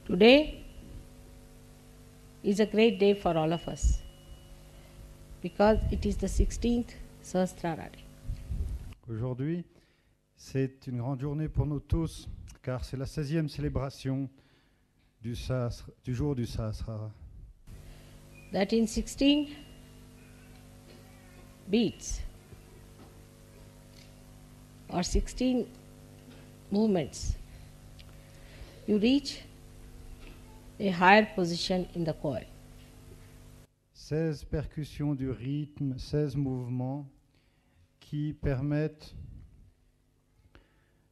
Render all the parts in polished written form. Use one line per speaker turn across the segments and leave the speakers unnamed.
Today is a great day for all of us because it is the 16th Sahasraradi.
Aujourd'hui, c'est une grande journée pour nous tous, car c'est la 16e célébration du jour du Sahasrara.
That in 16 beats or 16 movements, you reach a higher position in the coil.
16 percussions du rythme, 16 mouvements qui permettent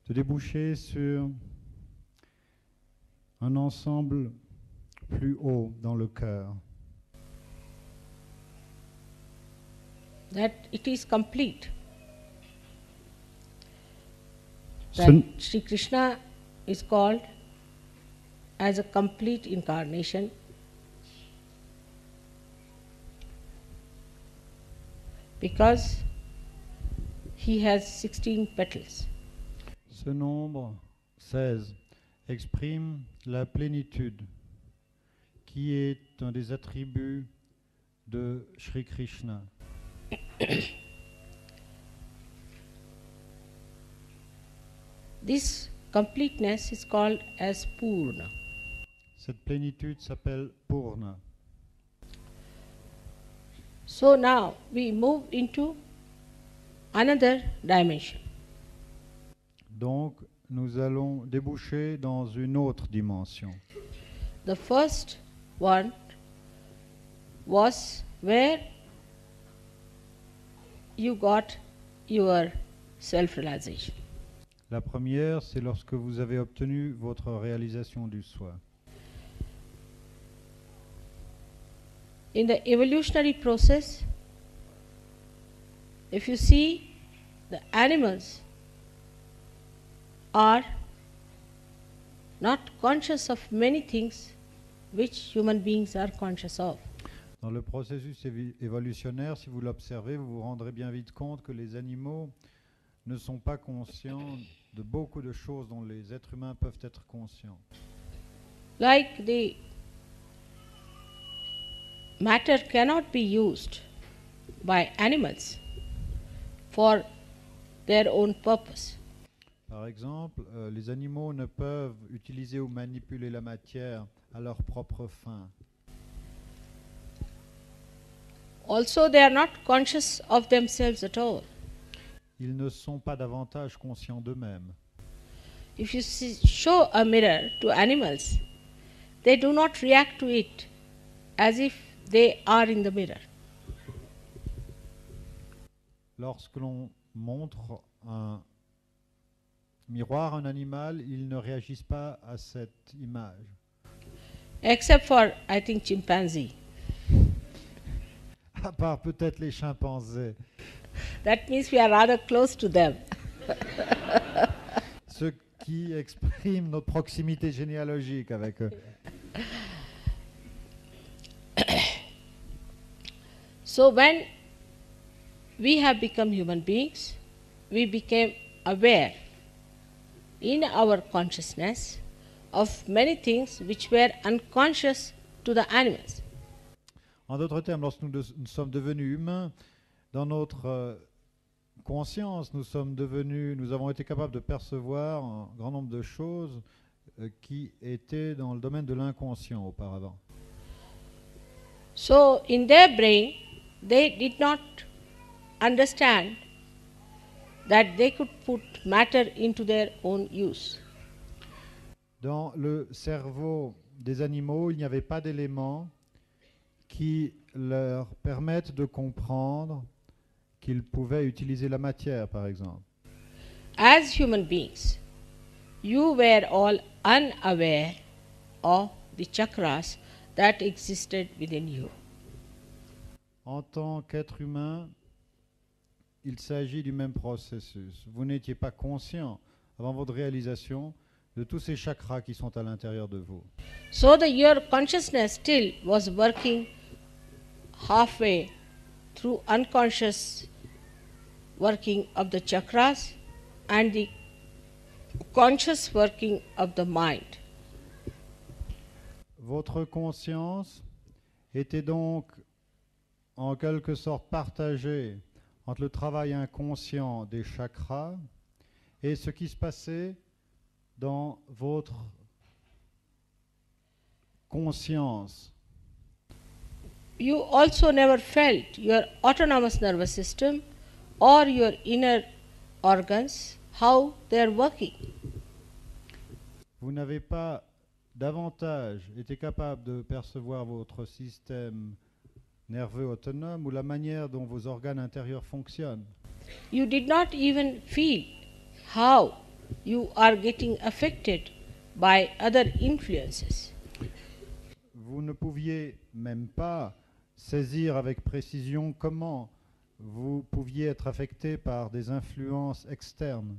de déboucher sur un ensemble plus haut dans le cœur.
That it is complete.
Ce
That
n-
Sri Krishna is called as a complete incarnation because he has 16 petals.
Ce nombre 16 exprime la plénitude qui est un des attributs de Sri Krishna.
This completeness is called as Purna.
Cette plénitude s'appelle Purna.
So now we move into another dimension.
Donc, nous allons déboucher dans une autre dimension.
The first one was where you got your self-realization.
La première, c'est lorsque vous avez obtenu votre réalisation du soi.
In the evolutionary process, if you see, the animals are not conscious of many things which human beings are conscious of.
Dans le processus évolutionnaire, si vous l'observez, vous vous rendrez bien vite compte que les animaux ne sont pas conscients de beaucoup de choses dont les êtres humains peuvent être conscients.
Like the matter cannot be used by animals for their own purpose.
Par exemple, les animaux ne peuvent utiliser ou manipuler la matière à leur propre fin.
Also, they are not conscious of themselves at all.
Ils ne sont pas davantage conscients d'eux-mêmes.
If you show a mirror to animals, they do not react to it as if they are in the mirror.
Lorsque l'on montre un miroir à un animal, ils ne réagissent pas à cette image.
Except for, I think, chimpanzee.
À part peut-être les chimpanzés.
That means we are rather close to them.
Ce qui exprime notre proximité généalogique avec eux.
So when we have become human beings, we became aware in our consciousness of many things which were unconscious to the animals.
En d'autres termes, lorsque nous sommes devenus humains, dans notre conscience, nous avons été capables de percevoir un grand nombre de choses qui étaient dans le domaine de l'inconscient auparavant.
So in their brain, they did not understand that they could put matter into their own use.
Dans le cerveau des animaux, il n'y avait pas d'éléments qui leur permettent de comprendre qu'ils pouvaient utiliser la matière, par exemple.
As human beings, you were all unaware of the chakras that existed within you.
En tant qu'être humain, il s'agit du même processus. Vous n'étiez pas conscient, avant votre réalisation, de tous ces chakras qui sont à l'intérieur de vous.
So your consciousness still was working halfway through unconscious working of the chakras and the conscious working of the mind.
Votre conscience était donc en quelque sorte partagée entre le travail inconscient des chakras et ce qui se passait dans votre conscience.
You also never felt your autonomous nervous system or your inner organs, how they are working.
Vous n'avez pas davantage été capable de percevoir votre système nerveux autonome ou la manière dont vos organes intérieurs fonctionnent.
You did not even feel how you are getting affected by other influences.
Vous ne pouviez même pas saisir avec précision comment vous pouviez être affecté par des influences externes.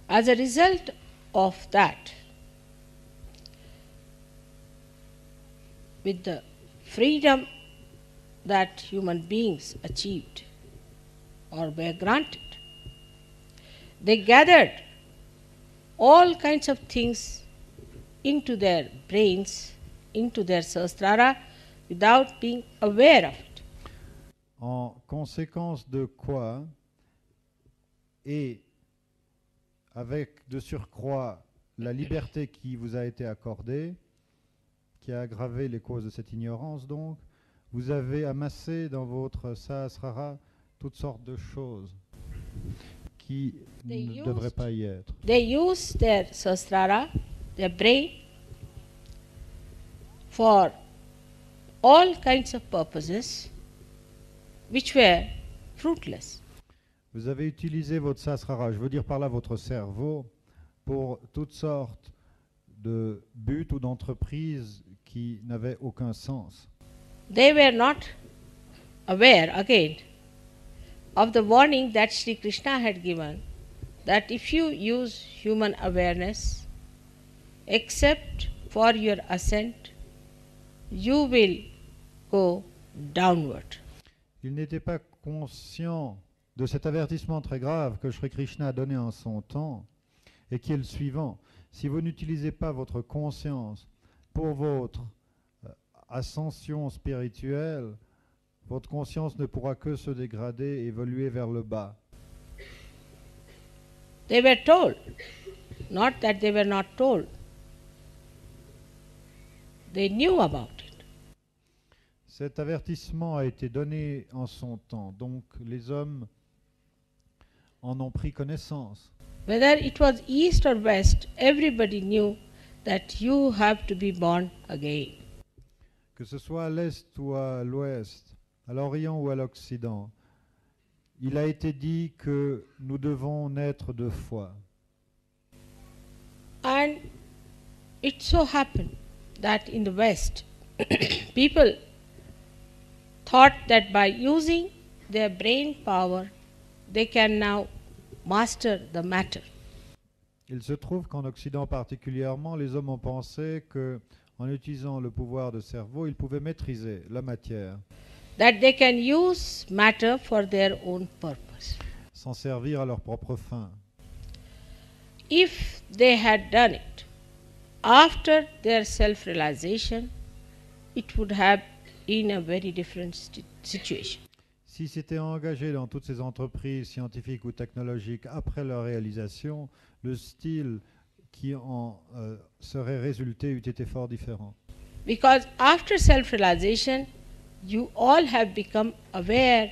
As a result of that, with the freedom that human beings achieved or were granted, they gathered all kinds of things into their brains, into their sahasrara, without being aware of it.
En conséquence de quoi, et avec de surcroît la liberté qui vous a été accordée, qui a aggravé les causes de cette ignorance donc, vous avez amassé dans votre sahasrara toutes sortes de choses qui ne devraient pas y être.
They use their sahasrara, their brain, for all kinds of purposes which were fruitless.
Vous avez utilisé votre sahasrara, je veux dire par là votre cerveau, pour toutes sortes de buts ou d'entreprises qui n'avaient aucun sens.
They were not aware, again, of the warning that Sri Krishna had given, that if you use human awareness except for your ascent, you will go downward.
Ils n'étaient pas conscients de cet avertissement très grave que Sri Krishna a donné en son temps et qui est le suivant. Si vous n'utilisez pas votre conscience pour votre ascension spirituelle, votre conscience ne pourra que se dégrader et évoluer vers le bas.
They were told, not that they were not told. They knew about it.
Cet avertissement a été donné en son temps, donc les hommes en ont pris connaissance.
Whether it was east or west, everybody knew that you have to be born again.
Que ce soit à l'est ou à l'ouest, à l'orient ou à l'occident, il a été dit que nous devons naître deux fois.
And it so happened that in the West, people thought that by using their brain power, they can now master the matter.
Il se trouve qu'en Occident particulièrement, les hommes ont pensé qu'en utilisant le pouvoir de cerveau, ils pouvaient maîtriser la matière,
That they can use matter for their own purpose.
s'en servir à leur propre fin.
If they had done it after their self-realization, it would have been a very different situation.
S'ils s'étaient engagés dans toutes ces entreprises scientifiques ou technologiques après leur réalisation, le style qui en serait résulté eût été fort différent.
Because after self-realization, you all have become aware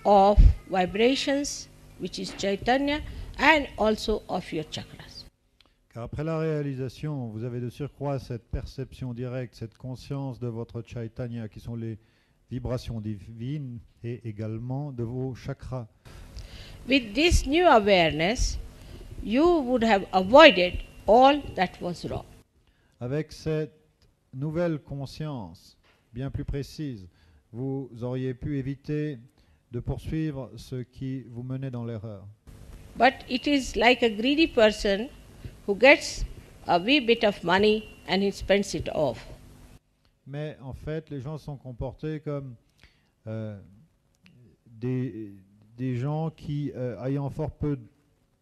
of vibrations, which is Chaitanya, and also of your chakras.
Car après la réalisation, vous avez de surcroît cette perception directe, cette conscience de votre Chaitanya, qui sont les vibrations divines, et également de vos chakras.
With this new awareness, you would have avoided all that was wrong.
Avec cette nouvelle conscience bien plus précise, vous auriez pu éviter de poursuivre ce qui vous menait dans l'erreur.
But it is like a greedy person who gets a wee bit of money and he spends it off.
Mais en fait, les gens sont comportés comme des gens qui, ayant fort peu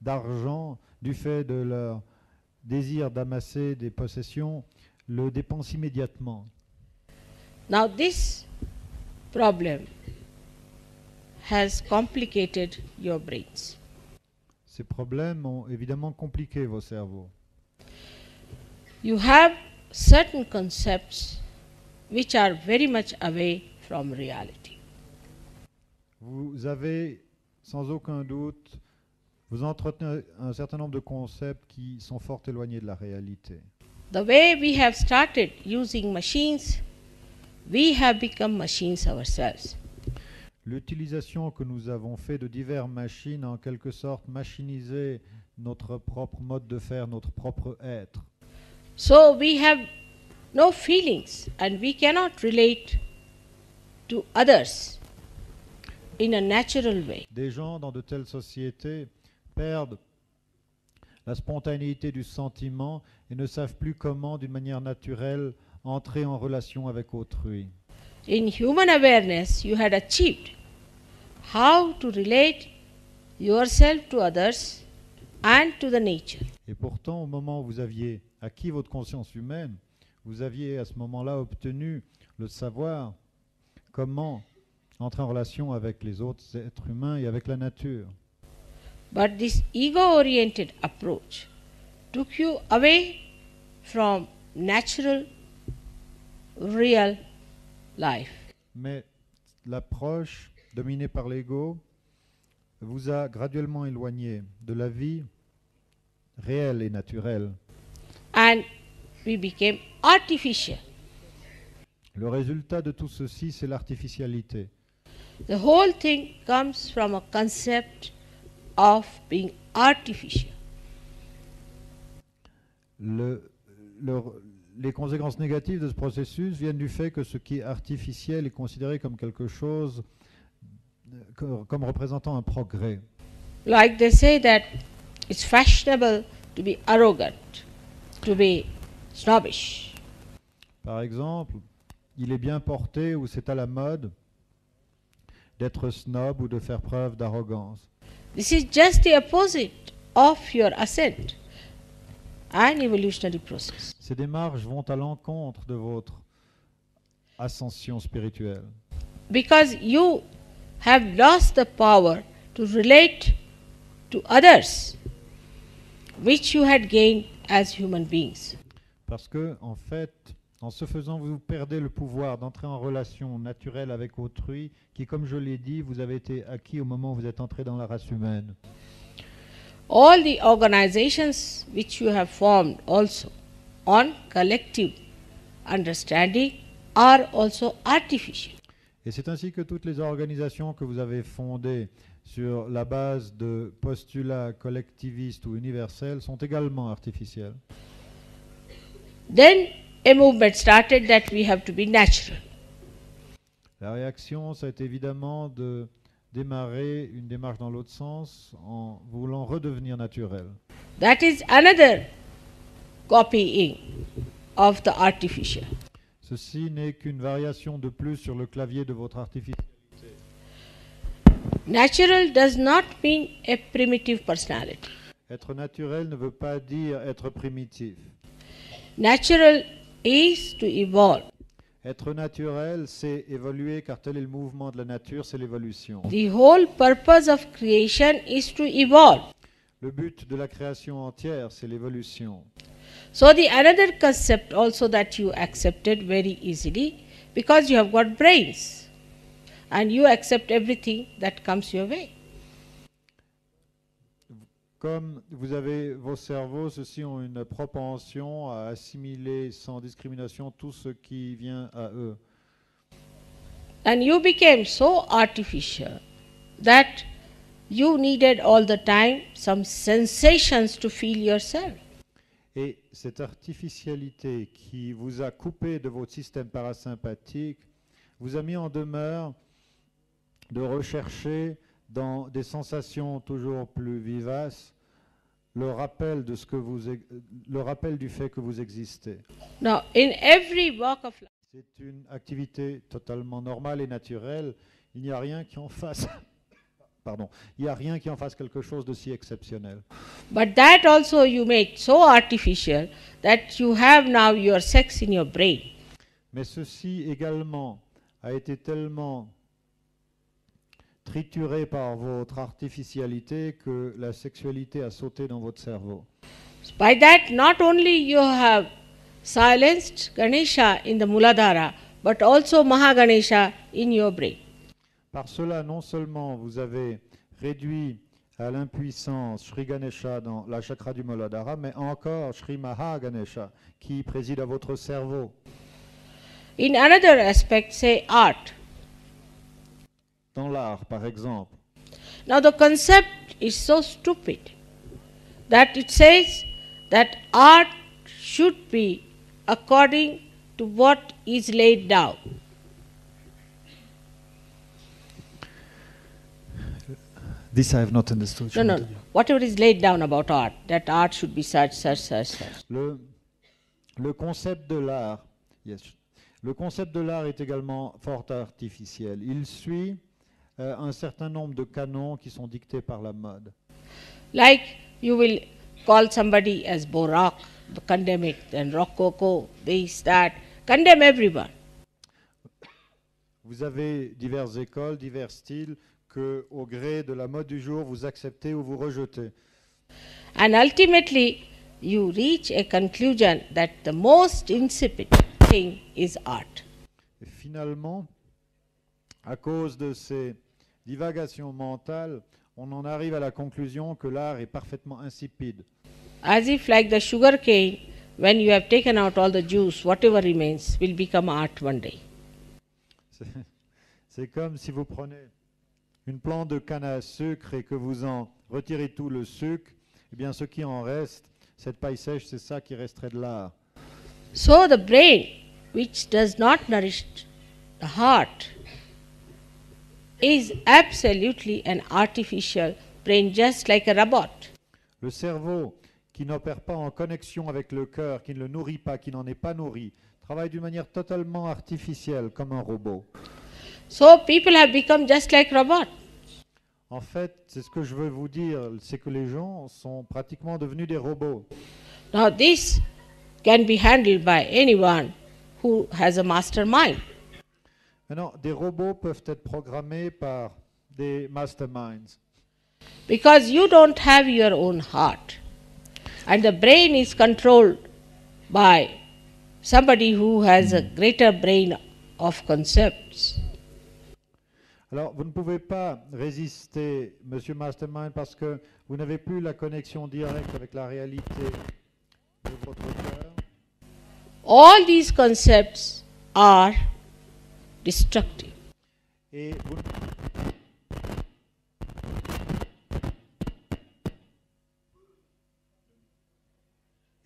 d'argent, du fait de leur désir d'amasser des possessions, le dépense immédiatement.
Now this problem has complicated your brains.
Ces problèmes ont évidemment compliqué vos cerveaux.
You have certain concepts which are very much away from reality.
Vous avez, sans aucun doute, vous entretenez un certain nombre de concepts qui sont fort éloignés de la réalité.
The way we have started using machines, we have become machines ourselves.
L'utilisation que nous avons fait de diverses machines a en quelque sorte machinisé notre propre mode de faire, notre propre être.
So we have no feelings and we cannot relate to others in a natural way.
Des gens dans de telles sociétés perdent la spontanéité du sentiment et ne savent plus comment, d'une manière naturelle, entrer en relation avec autrui.
In human awareness, you had achieved how to relate yourself to others and to the nature.
Et pourtant, au moment où vous aviez acquis votre conscience humaine, vous aviez à ce moment-là obtenu le savoir comment entrer en relation avec les autres êtres humains et avec la nature.
But this ego-oriented approach took you away from natural, real life.
Mais l'approche dominée par l'ego vous a graduellement éloigné de la vie réelle et naturelle.
And we became artificial.
Le résultat de tout ceci, c'est l'artificialité.
The whole thing comes from a concept of being artificial.
Les conséquences négatives de ce processus viennent du fait que ce qui est artificiel est considéré comme quelque chose, comme représentant un progrès.
Like they say that it's fashionable to be arrogant, to be snobbish.
Par exemple, il est bien porté ou c'est à la mode d'être snob ou de faire preuve d'arrogance.
This is just the opposite of your ascent and evolutionary process.
Ces démarches vont à l'encontre de votre ascension spirituelle.
Because you have lost the power to relate to others, which you had gained as human beings.
Parce que, en fait, en ce faisant, vous perdez le pouvoir d'entrer en relation naturelle avec autrui, qui, comme je l'ai dit, vous avez été acquis au moment où vous êtes entré dans la race humaine.
All the organizations which you have formed also on collective understanding are also artificial.
Et c'est ainsi que toutes les organisations que vous avez fondées sur la base de postulats collectivistes ou universels sont également artificielles.
Then a movement started that we have to be natural.
La réaction, ça a été évidemment de démarrer une démarche dans l'autre sens en voulant redevenir naturel.
That is another copying of the artificial.
Ceci n'est qu'une variation de plus sur le clavier de votre artificialité.
Natural does not mean a primitive personality.
Être naturel ne veut pas dire être primitif.
Natural is to evolve.
Être naturel, c'est évoluer, car tel est le mouvement de la nature, c'est l'évolution.
The whole purpose of creation is to evolve.
Le but de la création entière, c'est l'évolution.
So the another concept also that you accepted very easily, because you have got brains and you accept everything that comes your way.
Comme vous avez vos cerveaux, ceux-ci ont une propension à assimiler sans discrimination tout ce qui vient à eux.
And you became so artificial that you needed all the time some sensations to feel yourself.
Et cette artificialité qui vous a coupé de votre système parasympathique vous a mis en demeure de rechercher dans des sensations toujours plus vivaces le rappel de ce que le rappel du fait que vous existez.
Now, in every walk of life,
C'est une activité totalement normale et naturelle. Il n'y a rien qui en fasse pardon, il n'y a rien qui en fasse quelque chose de si exceptionnel.
But that also you make so artificial that you have now your sex in your brain.
Mais ceci également a été tellement trituré par votre artificialité que la sexualité a sauté dans votre cerveau.
By that, not only you have silenced Ganesha in the Muladhara, but also Mahaganesha in your brain.
Par cela, non seulement vous avez réduit à l'impuissance Sri Ganesha dans la chakra du Muladhara, mais encore Sri Mahaganesha qui préside à votre cerveau.
In another aspect, say art.
Dans l'art, par exemple.
Now the concept is so stupid that it says that art should be according to what is laid down.
This I have not understood.
No. Whatever is laid down about art, that art should be such.
Le concept de l'art, yes. Le concept de l'art est également fort artificiel. Il suit un certain nombre de canons qui sont dictés par la mode.
Like you will call somebody as Baroque, condemn it, and Rococo, this, that, condemn everyone.
Vous avez diverses écoles, divers styles que, au gré de la mode du jour, vous acceptez ou vous rejetez.
And ultimately, you reach a conclusion that the most insipid thing is art.
Et finalement, à cause de ces divagations mentales, on en arrive à la conclusion que l'art est parfaitement insipide.
As if like the sugar cane, when you have taken out all the juice, whatever remains will become art one day.
C'est comme si vous prenez une plante de canne à sucre et que vous en retirez tout le sucre, eh bien ce qui en reste, cette paille sèche, c'est ça qui resterait de l'art.
So the brain, which does not nourish the heart, is absolutely an artificial brain, just like a robot.
Le cerveau, qui n'opère pas en connexion avec le cœur, qui ne le nourrit pas, qui n'en est pas nourri, travaille d'une manière totalement artificielle, comme un robot.
So people have become just like robots.
En fait, c'est ce que je veux vous dire, c'est que les gens sont pratiquement devenus des robots.
Now this can be handled by anyone who has a mastermind.
Maintenant, des robots peuvent être programmés par des masterminds.
Because you don't have your own heart. And the brain is controlled by somebody who has a greater brain of concepts.
Alors, vous ne pouvez pas résister, Monsieur Mastermind, parce que vous n'avez plus la connexion directe avec la réalité de votre cœur.
All these concepts are destructive.
Et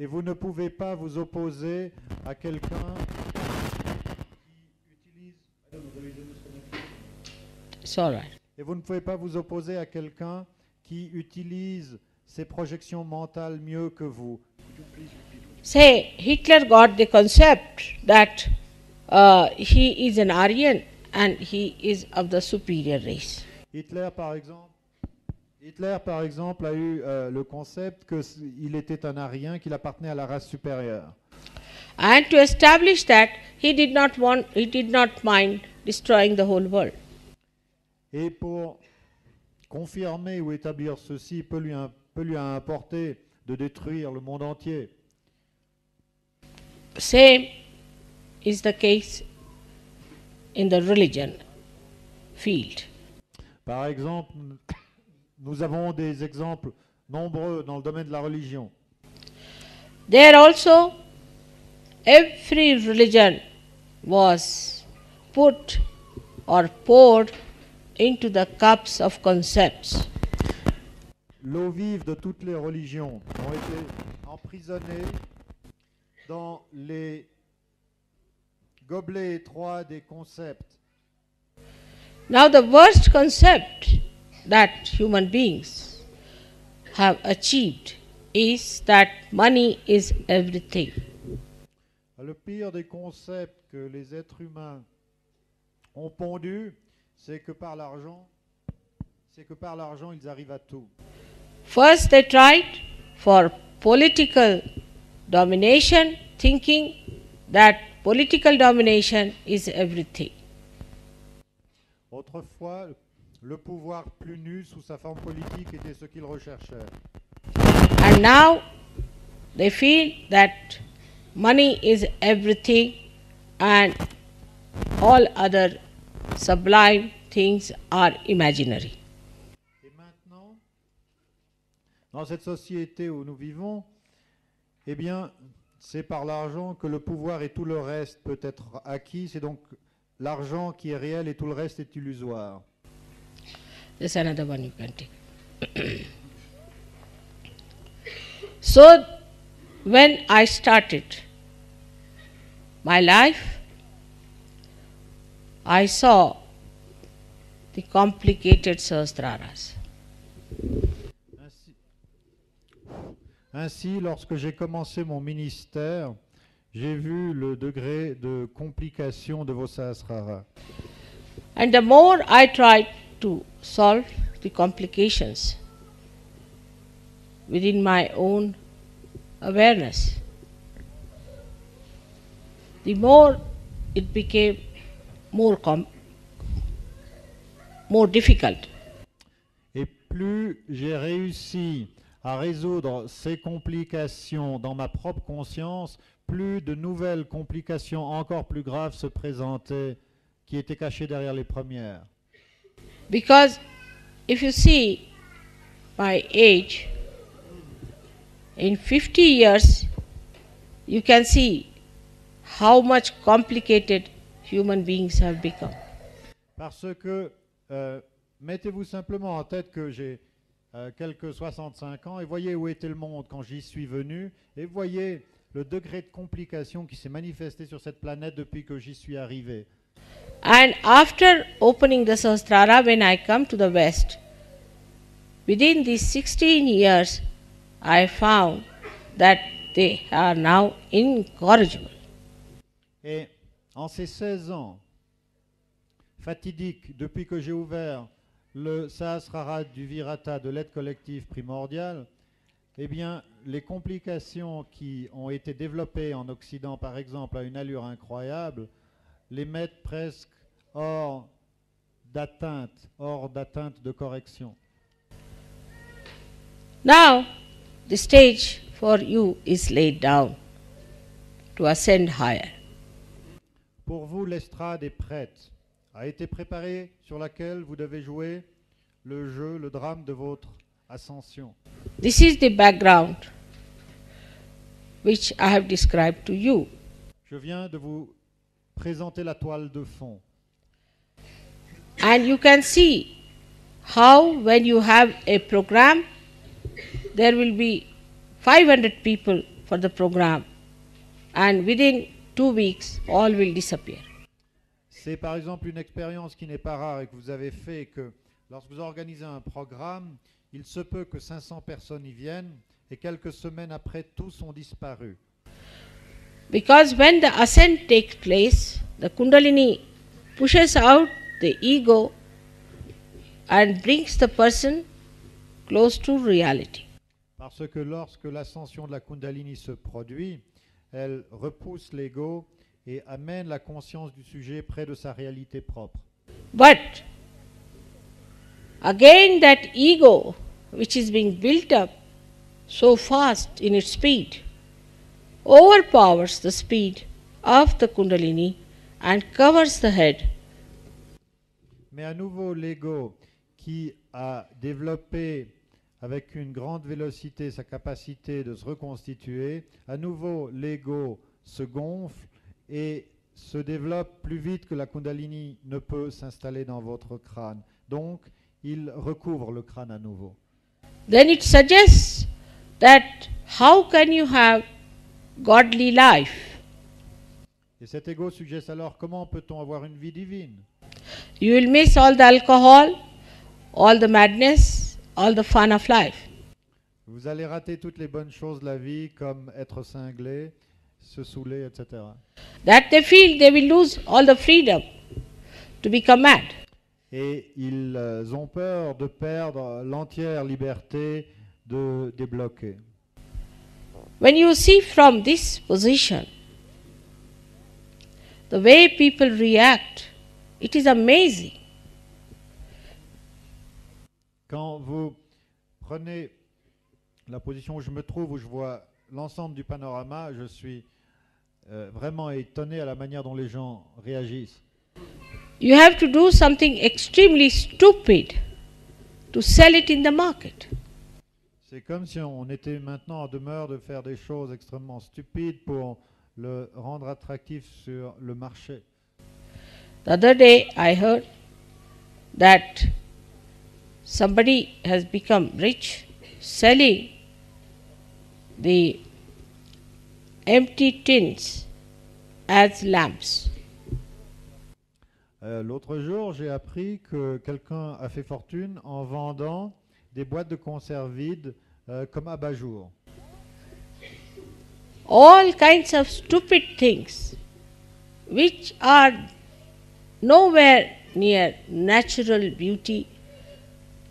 vous ne pouvez pas vous opposer à quelqu'un qui utilise...
It's all right.
Et vous ne pouvez pas vous opposer à quelqu'un qui utilise ses projections mentales mieux que vous.
Say, Hitler got the concept that he is an Aryan and he is of the superior race.
Hitler, par exemple, a eu le concept qu'il était un Arien, qu'il appartenait à la race supérieure.
And to establish that, he did not mind destroying the whole world.
Et pour confirmer ou établir ceci, peut lui importer de détruire le monde entier.
Same is the case in the religion field.
Par exemple, nous avons des exemples nombreux dans le domaine de la religion.
There also, every religion was put or poured into the cups of concepts.
L'eau vive de toutes les religions ont été emprisonnées dans les gobelets étroits des concepts.
Now the worst concept that human beings have achieved is that money is everything.
Le pire des concepts que les êtres humains ont pondus, c'est que par l'argent, c'est que par l'argent, ils arrivent à tout.
First, they tried for political domination, thinking that political domination is everything.
Autrefois, le pouvoir plus nu sous sa forme politique était ce qu'ils recherchaient.
And now they feel that money is everything and all other sublime things are imaginary.
Et maintenant, dans cette société où nous vivons, eh bien, c'est par l'argent que le pouvoir et tout le reste peut être acquis. C'est donc l'argent qui est réel et tout le reste est illusoire.
There's another one you can take. So, when I started my life, I saw the complicated sahasraras.
Ainsi, lorsque j'ai commencé mon ministère, j'ai vu le degré de complication de vos sahasraras.
And the more I tried to solve the complications within my own awareness, the more it became more difficult.
Et plus j'ai réussi à résoudre ces complications dans ma propre conscience, plus de nouvelles complications encore plus graves se présentaient, qui étaient cachées derrière les premières.
Because if you see my age, in 50 years, you can see how much complicated human beings have become.
Parce que, mettez-vous simplement en tête que j'ai quelques 65 ans et voyez où était le monde quand j'y suis venu et voyez le degré de complication qui s'est manifesté sur cette planète depuis que j'y suis arrivé.
And after opening the Sahasrara, when I come to the West, within these 16 years, I found that they are now incorrigible.
Et en ces 16 ans fatidiques, depuis que j'ai ouvert le Sahasrara du Virata de l'aide collective primordiale, eh bien, les complications qui ont été développées en Occident, par exemple, à une allure incroyable, les mettent presque hors d'atteinte de correction.
Now, the stage for you is laid down to ascend higher.
Pour vous, l'estrade est prête, a été préparée sur laquelle vous devez jouer le jeu, le drame de votre ascension.
This is the background which I have described to you.
Je viens de vous présenter la toile de fond.
And you can see how when you have a program, there will be 500 people for the program, and within 2 weeks, all will disappear.
C'est par exemple une expérience qui n'est pas rare et que vous avez fait, que lorsque vous organisez un programme, il se peut que 500 personnes y viennent et quelques semaines après, tous ont disparu.
Because when the ascent takes place, the Kundalini pushes out the ego and brings the person close to reality.
Parce que lorsque l'ascension de la Kundalini se produit, elle repousse l'ego et amène la conscience du sujet près de sa réalité propre.
But again, that ego which is being built up so fast in its speed overpowers the speed of the Kundalini and covers the head.
Mais à nouveau, l'ego qui a développé avec une grande vélocité sa capacité de se reconstituer, à nouveau l'ego se gonfle et se développe plus vite que la Kundalini ne peut s'installer dans votre crâne. Donc, il recouvre le crâne à nouveau.
Then it suggests that how can you have godly life?
Et cet ego suggère alors comment peut-on avoir une vie divine?
You will miss all the alcohol, all the madness, all the fun of life.
Vous allez rater toutes les bonnes choses de la vie, comme être cinglé, se saouler, etc.
That they feel they will lose all the freedom to become mad.
et ils ont peur de perdre l'entière liberté de débloquer.
When you see from this position the way people react, it is amazing.
Quand vous prenez la position où je me trouve, où je vois l'ensemble du panorama, je suis vraiment étonné à la manière dont les gens réagissent.
You have to do something extremely stupid to sell it in the market.
C'est comme si on était maintenant en demeure de faire des choses extrêmement stupides pour le rendre attractif sur le marché.
The other day I heard that somebody has become rich selling the empty tins as lamps.
L'autre jour, j'ai appris que quelqu'un a fait fortune en vendant des boîtes de conserve vides comme abat-jour.
All kinds of stupid things which are nowhere near natural beauty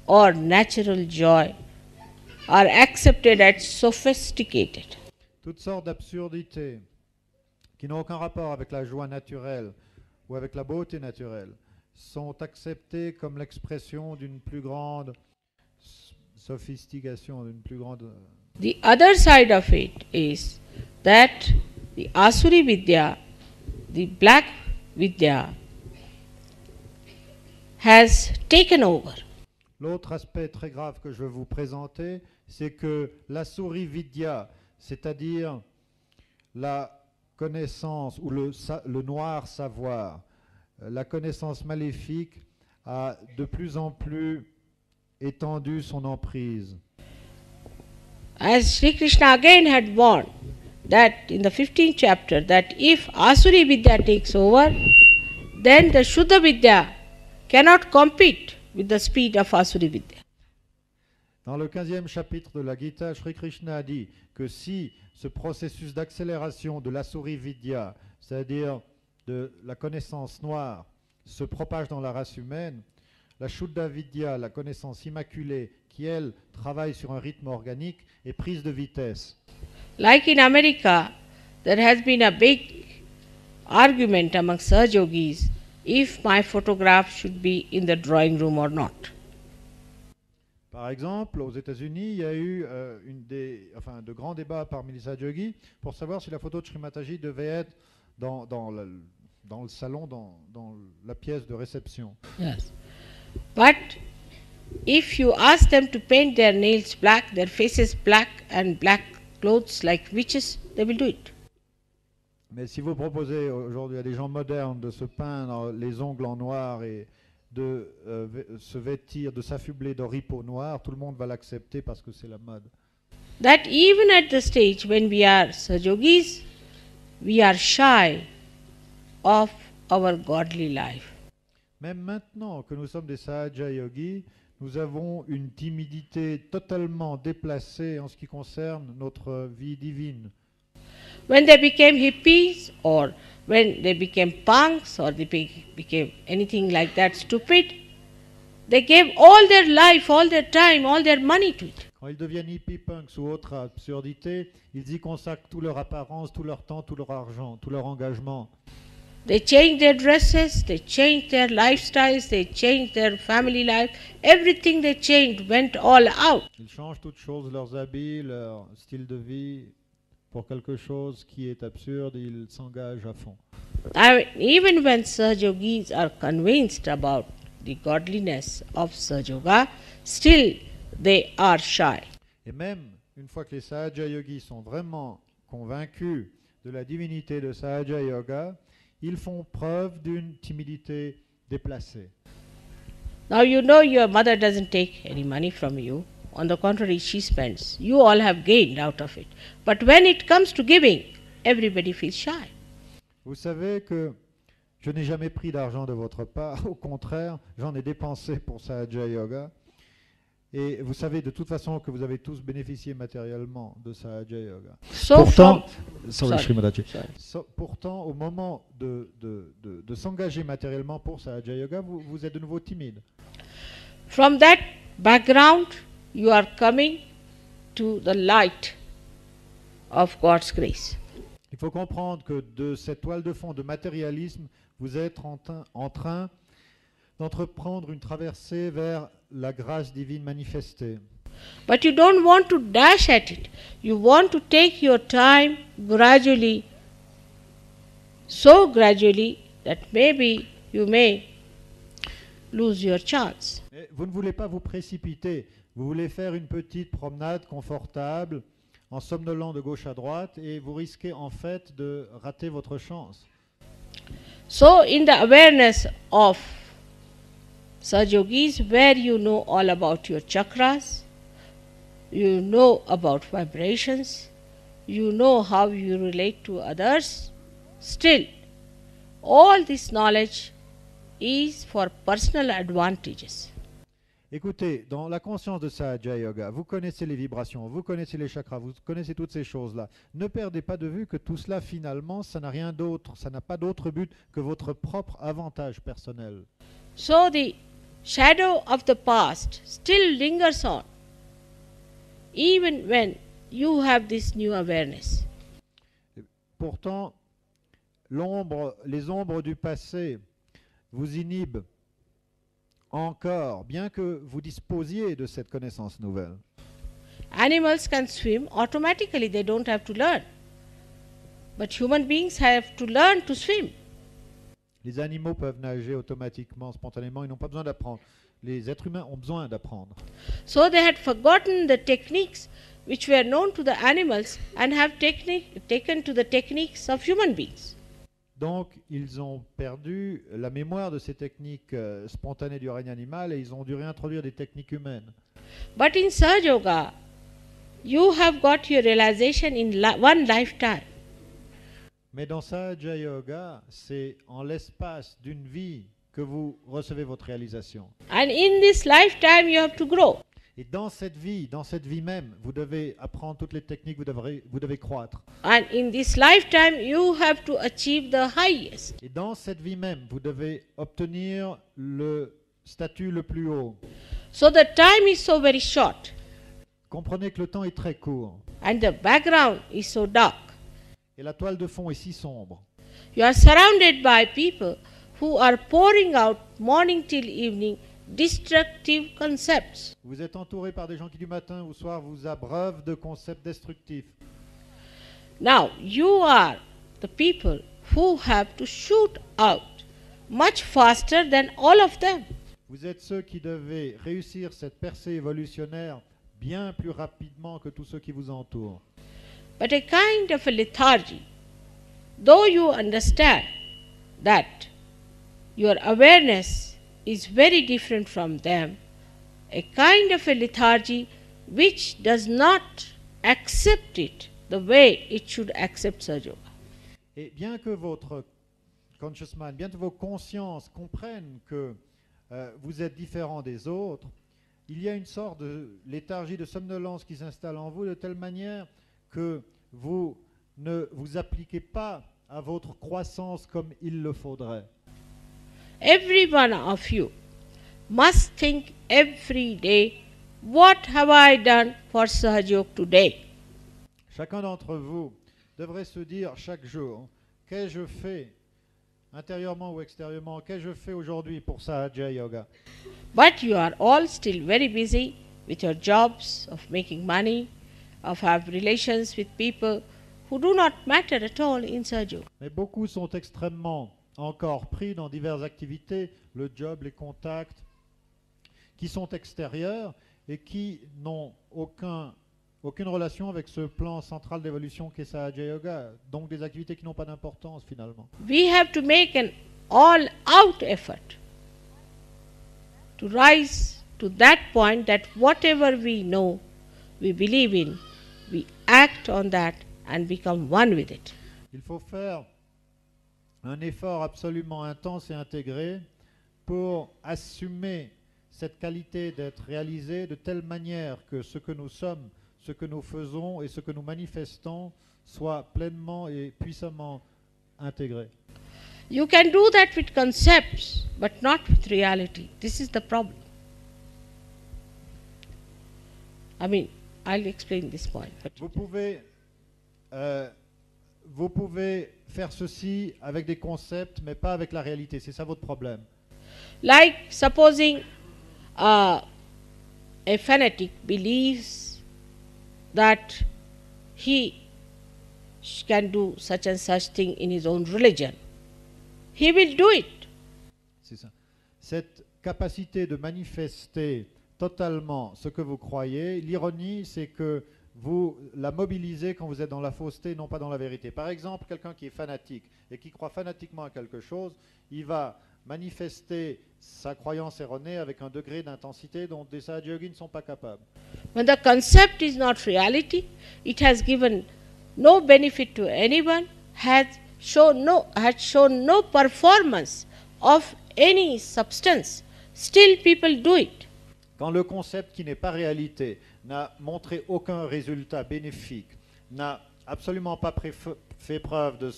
or natural joy are accepted as sophisticated.
Toutes sortes d'absurdités qui n'ont aucun rapport avec la joie naturelle ou avec la beauté naturelle sont acceptées comme l'expression d'une plus grande sophistication, d'une plus grande...
The other side of it is that the Asuri Vidya, the black Vidya, has taken over.
L'autre aspect très grave que je veux vous présenter, c'est que l'Asuri Vidya, c'est-à-dire la connaissance ou le noir savoir, la connaissance maléfique a de plus en plus étendu son emprise.
As Sri Krishna again had warned that in the 15th chapter that if Asuri Vidya takes over, then the Shuddha Vidya cannot compete with the speed of Asuri Vidya.
Dans le 15e chapitre de la Gita, Sri Krishna a dit que si ce processus d'accélération de l'Asuri Vidya, c'est-à-dire de la connaissance noire, se propage dans la race humaine, la Shuddha Vidya, la connaissance immaculée, qui elle travaille sur un rythme organique, est prise de vitesse.
Like in America, there has been a big argument among Sahaja Yogis if my photograph should be in the drawing room or not.
Par exemple, aux États-Unis, il y a eu de grands débats parmi les Sahaja-yogis pour savoir si la photo de Sri Mataji devait être dans le salon, dans la pièce de réception.
Yes. But if you ask them to paint their nails black, their faces black, and black clothes like witches, they will do it.
Mais si vous proposez aujourd'hui à des gens modernes de se peindre les ongles en noir et de se vêtir, de s'affubler d'oripeaux noirs, tout le monde va l'accepter parce que c'est la mode.
That even at the stage when we are Sajogis, we are shy of our godly life.
Même maintenant que nous sommes des Sahaja Yogis, nous avons une timidité totalement déplacée en ce qui concerne notre vie divine.
When they became hippies or when they became punks or they became anything like that stupid, they gave all their life, all their time, all their money to it.
Quand ils deviennent hippies, punks ou autres absurdités, ils y consacrent toute leur apparence, tout leur temps, tout leur argent, tout leur engagement.
They changed their dresses, they changed their lifestyles, they changed their family life. Everything they changed went all out.
Ils changent toutes choses, leurs habits, leur style de vie, pour quelque chose qui est absurde, ils s'engagent à fond.
Even when Sahajogis are convinced about the godliness of Sahaja, still they are shy.
Et même une fois que les Sahaja Yogis sont vraiment convaincus de la divinité de Sahaja Yoga, ils font preuve d'une timidité déplacée.
Now you know your mother doesn't take any money from you. On the contrary, she spends. You all have gained out of it. But when it comes to giving, everybody feels shy.
Vous savez que je n'ai jamais pris d'argent de votre part, au contraire, j'en ai dépensé pour Sahaja Yoga. Mais quand il s'agit de donner, tout le monde est Et vous savez de toute façon que vous avez tous bénéficié matériellement de Sahaja Yoga.
So
Pourtant,
from,
sorry,
sorry,
Srimadaji.
sorry.
Pourtant, au moment de s'engager matériellement pour Sahaja Yoga, vous êtes de nouveau timide.
From that background, you are coming to the light of God's grace.
Il faut comprendre que de cette toile de fond de matérialisme, vous êtes en train d'entreprendre une traversée vers la grâce divine manifestée.
But you don't want to dash at it. You want to take your time gradually, so gradually that maybe you may lose your chance.
Mais vous ne voulez pas vous précipiter, vous voulez faire une petite promenade confortable en somnolant de gauche à droite et vous risquez en fait de rater votre chance.
So, in the awareness of Sahaja Yogis, where you know all about your chakras, you know about vibrations, you know how you relate to others, still, all this knowledge is for personal advantages.
Écoutez, dans la conscience de Sahaja Yoga, vous connaissez les vibrations, vous connaissez les chakras, vous connaissez toutes ces choses-là. Ne perdez pas de vue que tout cela, finalement, ça n'a rien d'autre, ça n'a pas d'autre but que votre propre avantage personnel.
So the shadow of the past still lingers on, even when you have this new awareness.
Pourtant, les ombres du passé vous inhibent encore, bien que vous disposiez de cette connaissance nouvelle.
Animals can swim automatically, they don't have to learn. But human beings have to learn to swim.
Les animaux peuvent nager automatiquement, spontanément, ils n'ont pas besoin d'apprendre. Les êtres humains ont besoin d'apprendre.
So they had forgotten the techniques which were known to the animals and have taken to the techniques of human beings.
Donc, ils ont perdu la mémoire de ces techniques spontanées du règne animal et ils ont dû réintroduire des techniques humaines.
But in Sahaja Yoga, you have got your realization in one lifetime.
Mais dans Sahaja Yoga, c'est en l'espace d'une vie que vous recevez votre réalisation.
And in this lifetime, you have to grow.
Et dans cette vie même, vous devez apprendre toutes les techniques, vous devez croître.
And in this lifetime, you have to achieve the highest.
Et dans cette vie même, vous devez obtenir le statut le plus haut.
So the time is so very short.
Comprenez que le temps est très court.
And the background is so dark.
Et la toile de fond est si sombre.
You are surrounded by people who are pouring out morning till evening destructive concepts.
Vous êtes entouré par des gens qui du matin au soir vous abreuvent de concepts destructifs.
Now, you are the people who have to shoot out much faster than all of them.
Vous êtes ceux qui devez réussir cette percée évolutionnaire bien plus rapidement que tous ceux qui vous entourent.
But a kind of a lethargy, though you understand that your awareness is very different from them, a kind of a lethargy which does not accept it the way it should accept Sahaja Yoga.
Et bien que votre conscious mind, bien que vos consciences comprennent que vous êtes différent des autres, il y a une sorte de léthargie, de somnolence qui s'installe en vous de telle manière que vous ne vous appliquez pas à votre croissance comme il le faudrait.
Every one of you must think every day, what have I done for Sahaja Yoga today?
Chacun d'entre vous devrait se dire chaque jour, qu'ai-je fait intérieurement ou extérieurement, qu'ai-je fait aujourd'hui pour Sahaja Yoga?
But you are all still very busy with your jobs, of making money, of have relations with people who do not matter at all in Sahaja Yoga.
Mais beaucoup sont extrêmement encore pris dans diverses activités, le job, les contacts, qui sont extérieurs et qui n'ont aucune relation avec ce plan central d'évolution qu'est Sahaja Yoga, donc des activités qui n'ont pas d'importance finalement.
We have to make an all-out effort to rise to that point that whatever we know, we believe in, we act on that and become one with it.
Il faut faire un effort absolument intense et intégré pour assumer cette qualité d'être réalisé de telle manière que ce que nous sommes, ce que nous faisons et ce que nous manifestons soit pleinement et puissamment intégré.
You can do that with concepts, but not with reality. This is the problem. I mean, I'll explain this point. But
Vous pouvez faire ceci avec des concepts, mais pas avec la réalité. C'est ça votre problème.
like supposing a fanatic believes that he can do such and such thing in his own religion, he will do it.
C'est ça. Cette capacité de manifester totalement ce que vous croyez, l'ironie, c'est que vous la mobilisez quand vous êtes dans la fausseté, non pas dans la vérité. Par exemple, quelqu'un qui est fanatique et qui croit fanatiquement à quelque chose, il va manifester sa croyance erronée avec un degré d'intensité dont des Sahaja Yogis ne sont pas capables.
When the concept is not reality, it has given no benefit to anyone, has shown no performance of any substance. Still people do it.
Quand le concept qui n'est pas réalité n'a montré aucun résultat bénéfique, n'a absolument pas fait preuve de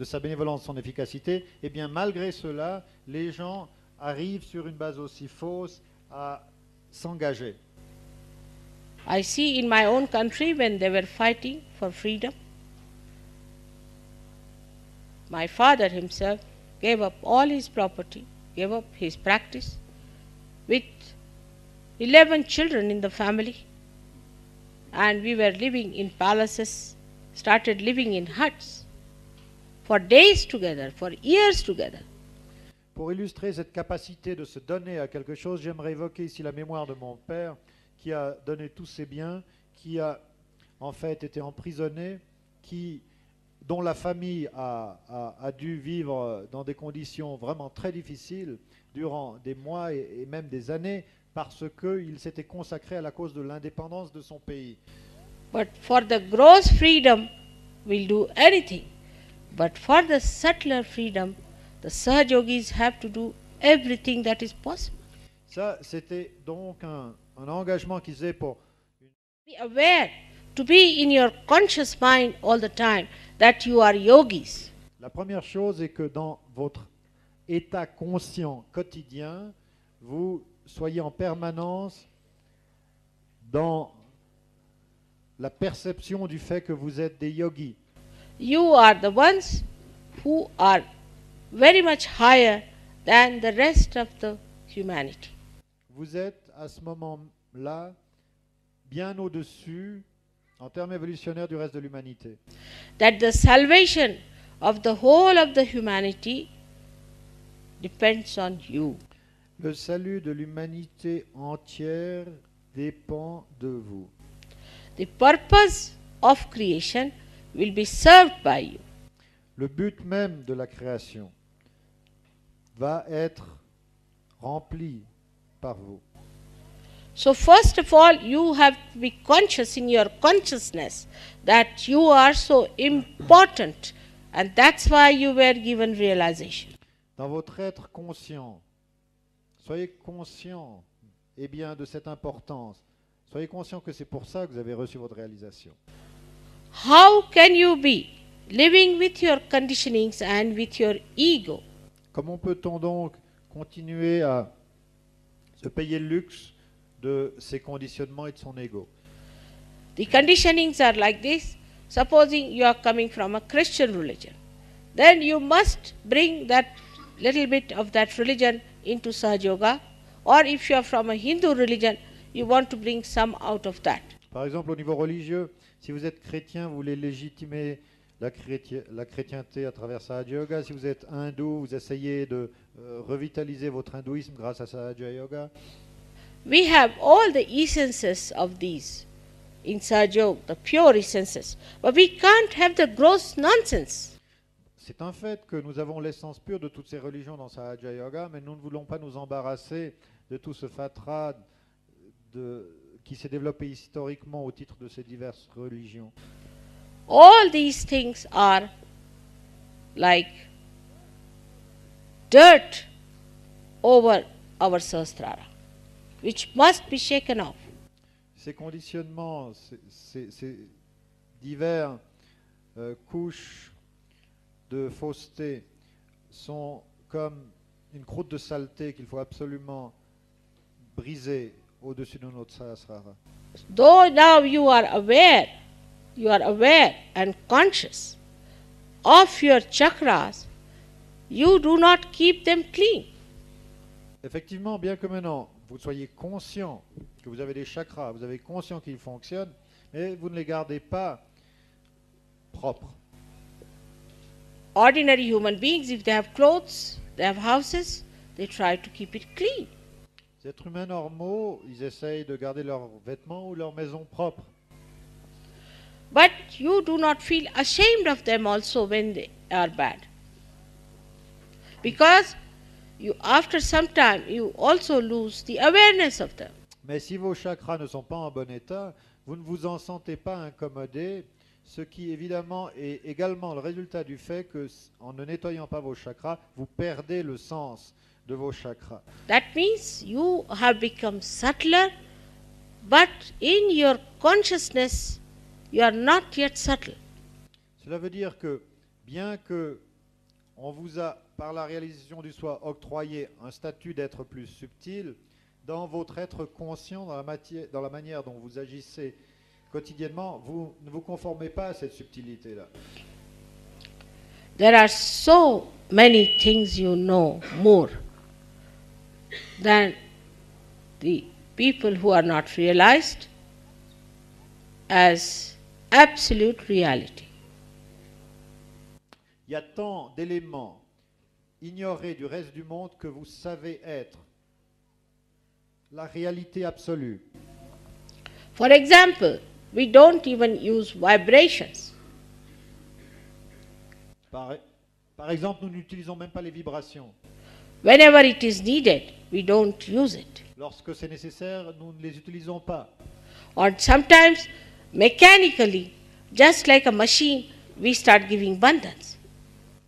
sa bénévolence, de son efficacité, eh bien malgré cela, les gens arrivent sur une base aussi fausse à s'engager.
I see in my own country when they were fighting for freedom, my father himself gave up all his property, gave up his practice with 11 children in the family, and we were living in palaces, started living in huts for days together, for years together.
Pour illustrer cette capacité de se donner à quelque chose, j'aimerais évoquer ici la mémoire de mon père qui a donné tous ses biens, qui a en fait été emprisonné, dont la famille a dû vivre dans des conditions vraiment très difficiles durant des mois et même des années parce qu'il s'était consacré à la cause de l'indépendance de son pays.
But for the gross freedom, we'll do anything. But for the subtler freedom, the Sahaja Yogis have to do everything that is possible.
Ça, c'était donc un engagement qu'ils faisaient pour...
Be aware, to be in your conscious mind all the time that you are yogis.
La première chose est que dans votre état conscient quotidien, vous soyez en permanence dans la perception du fait que vous êtes des yogis.
You are the ones who are very much higher than the rest of the humanity.
Vous êtes à ce moment-là bien au-dessus, en termes évolutionnaires, du reste de l'humanité.
That the salvation of the whole of the humanity depends on you.
Le salut de l'humanité entière dépend de vous.
The purpose of creation will be served by you.
Le but même de la création va être rempli par vous.
So first of all, you have to be conscious in your consciousness that you are so important, and that's why you were given realization.
Dans votre être conscient, soyez conscient de cette importance. Soyez conscient que c'est pour ça que vous avez reçu votre réalisation.
How can you be living with your conditionings and with your ego?
Comment peut-on donc continuer à se payer le luxe de ses conditionnements et de son ego?
The conditionings are like this. Supposing you are coming from a Christian religion, then you must bring that little bit of that religion into Sahaja Yoga, or if you are from a Hindu religion, you want to bring some out of that.
Par exemple, au niveau religieux, si vous êtes chrétien, vous voulez légitimer la chrétienté à travers Sahaja Yoga. Si vous êtes hindou, vous essayez de revitaliser votre hindouisme grâce à Sahaja Yoga.
We have all the essences of these in Sahaja Yoga, the pure essences, but we can't have the gross nonsense.
C'est un fait que nous avons l'essence pure de toutes ces religions dans Sahaja Yoga, mais nous ne voulons pas nous embarrasser de tout ce fatras qui s'est développé historiquement au titre de ces diverses religions.
All these things are like dirt over our Sahasrara. which must be shaken off.
Ces conditionnements, ces divers couches de fausseté sont comme une croûte de saleté qu'il faut absolument briser au-dessus de notre sahasrara.
Though now you are aware and conscious of your chakras, you do not keep them clean.
Effectivement, bien que maintenant vous soyez conscient que vous avez des chakras, vous avez conscient qu'ils fonctionnent, mais vous ne les gardez pas propres.
Ordinary human beings, if they have clothes, they have houses, they try to keep it clean.
Les êtres humains normaux, ils essayent de garder leurs vêtements ou leur maison propre.
But you do not feel ashamed of them also when they are bad. Because after some time, you also lose the awareness of them.
Mais si vos chakras ne sont pas en bon état, vous ne vous en sentez pas incommodé, ce qui évidemment est également le résultat du fait que, en ne nettoyant pas vos chakras, vous perdez le sens de vos chakras.
That means you have become subtler, but in your consciousness, you are not yet subtle.
Cela veut dire que, bien que on vous a, par la réalisation du soi, octroyé un statut d'être plus subtil, dans votre être conscient, dans la manière dont vous agissez quotidiennement, vous ne vous conformez pas à cette subtilité-là.
There are so many things you know more than the people who are not realized as absolute reality.
Il y a tant d'éléments ignorés du reste du monde que vous savez être la réalité absolue.
For example, we don't even use vibrations.
Par exemple, nous n'utilisons même pas les vibrations.
Whenever it is needed, we don't use it.
Lorsque c'est nécessaire, nous ne les utilisons pas.
Or sometimes, mechanically, just like a machine, we start giving bandhans.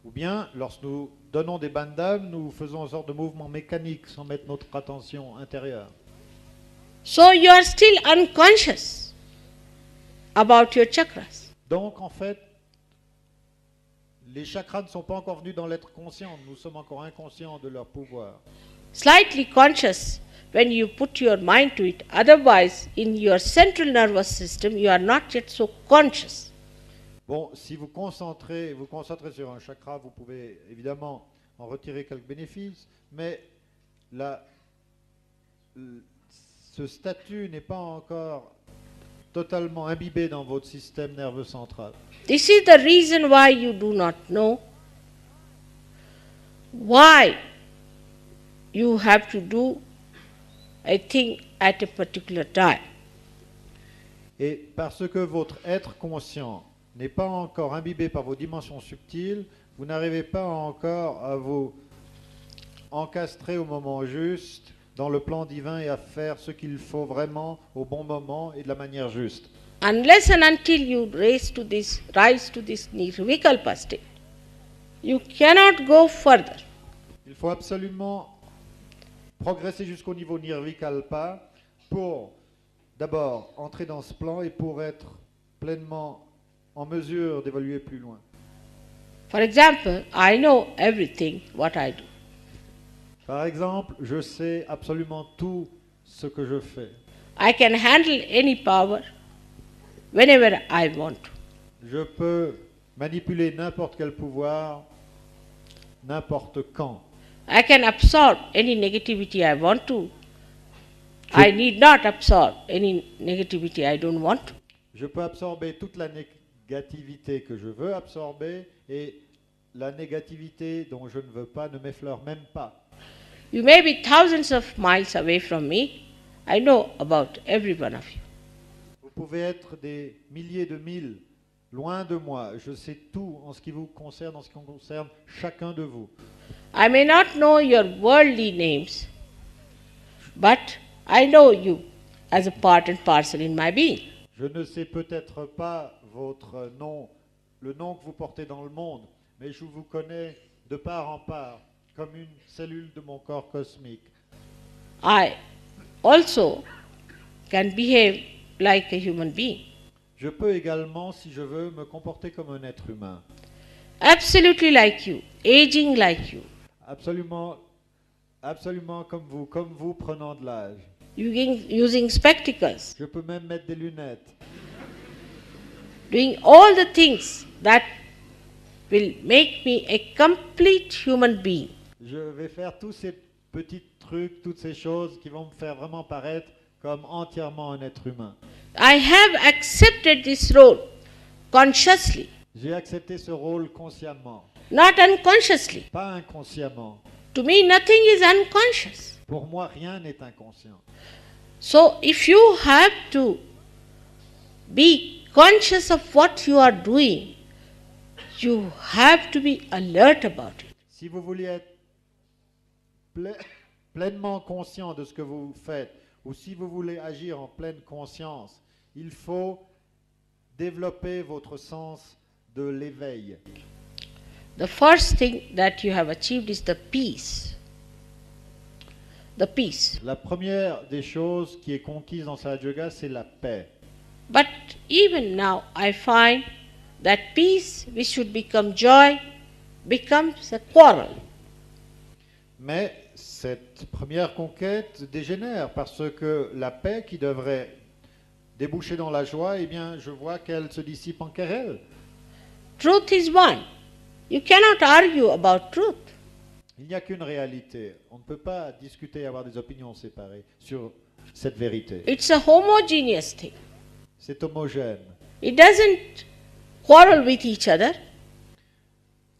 Ou bien, lorsque nous donnons des bandhams, nous faisons une sorte de mouvement mécanique sans mettre notre attention intérieure.
So you are still unconscious about your chakras.
Donc, en fait, les chakras ne sont pas encore venus dans l'être conscient. Nous sommes encore inconscients de leur pouvoir.
Slightly conscious when you put your mind to it. Otherwise, in your central nervous system, you are not yet so conscious.
Bon, si vous concentrez sur un chakra, vous pouvez évidemment en retirer quelques bénéfices, mais ce statut n'est pas encore totalement imbibé dans votre système nerveux central.
This is the reason why you do not know why you have to do a thing at a particular time.
Et parce que votre être conscient n'est pas encore imbibé par vos dimensions subtiles, vous n'arrivez pas encore à vous encastrer au moment juste dans le plan divin et à faire ce qu'il faut vraiment au bon moment et de la manière juste.
Unless and until you rise to this nirvikalpa state, you cannot go further.
Il faut absolument progresser jusqu'au niveau nirvikalpa pour d'abord entrer dans ce plan et pour être pleinement en mesure d'évoluer plus loin.
For example, I know everything what I do.
Par exemple, je sais absolument tout ce que je fais.
I can handle any power whenever I want to.
Je peux manipuler n'importe quel pouvoir, n'importe quand.
I can absorb any negativity I want to. I need not absorb any negativity I don't want to.
Je peux absorber toute la négativité que je veux absorber et la négativité dont je ne veux pas ne m'effleure même pas.
You may be thousands of miles away from me. I know about every one of you.
Vous pouvez être des milliers de milles loin de moi. Je sais tout en ce qui vous concerne, en ce qui concerne chacun de vous.
I may not know your worldly names, but I know you as a part and parcel in my being.
Je ne sais peut-être pas votre nom, le nom que vous portez dans le monde, mais je vous connais de part en part, comme une cellule de mon corps cosmique.
I also can behave like a human being.
Je peux également, si je veux, me comporter comme un être humain.
Absolutely like you, aging like you,
Absolument, absolument comme vous prenant de l'âge.
using spectacles,
Je peux même mettre des lunettes.
doing all the things that will make me a complete human being.
Je vais faire tous ces petits trucs, toutes ces choses qui vont me faire vraiment paraître comme entièrement un être humain.
I have accepted this role consciously,
J'ai accepté ce rôle consciemment,
not unconsciously.
pas inconsciemment.
To me, nothing is unconscious.
Pour moi, rien n'est inconscient.
So, if you have to be conscious of what you are doing, you have to be alert about it.
Si vous voulez être pleinement conscient de ce que vous faites, ou si vous voulez agir en pleine conscience, il faut développer votre sens de l'éveil.
The first thing that you have achieved is the peace. The peace.
La première des choses qui est conquise dans Sahaja Yoga, c'est la paix.
But even now, I find that peace, which should become joy, becomes a quarrel.
Mais cette première conquête dégénère parce que la paix qui devrait déboucher dans la joie, eh bien, je vois qu'elle se dissipe en querelle.
Truth is one. You cannot argue about truth.
Il n'y a qu'une réalité. On ne peut pas discuter et avoir des opinions séparées sur cette vérité.
It's a homogeneous thing.
C'est homogène.
It doesn't quarrel with each other.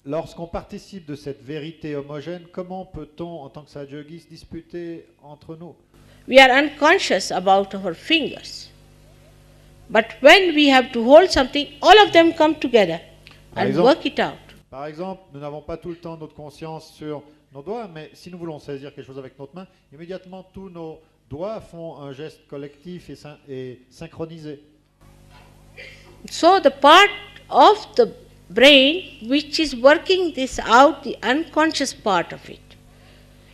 Lorsqu'on participe de cette vérité homogène, comment peut-on, en tant que Sahaja Yogi, se disputer entre nous?
We are unconscious about our fingers. But when we have to hold something, all of them come together and work it out.
Par exemple, nous n'avons pas tout le temps notre conscience sur nos doigts, mais si nous voulons saisir quelque chose avec notre main, immédiatement tous nos doigts font un geste collectif et synchronisé.
So the part of the brain which is working this out, the unconscious part of it,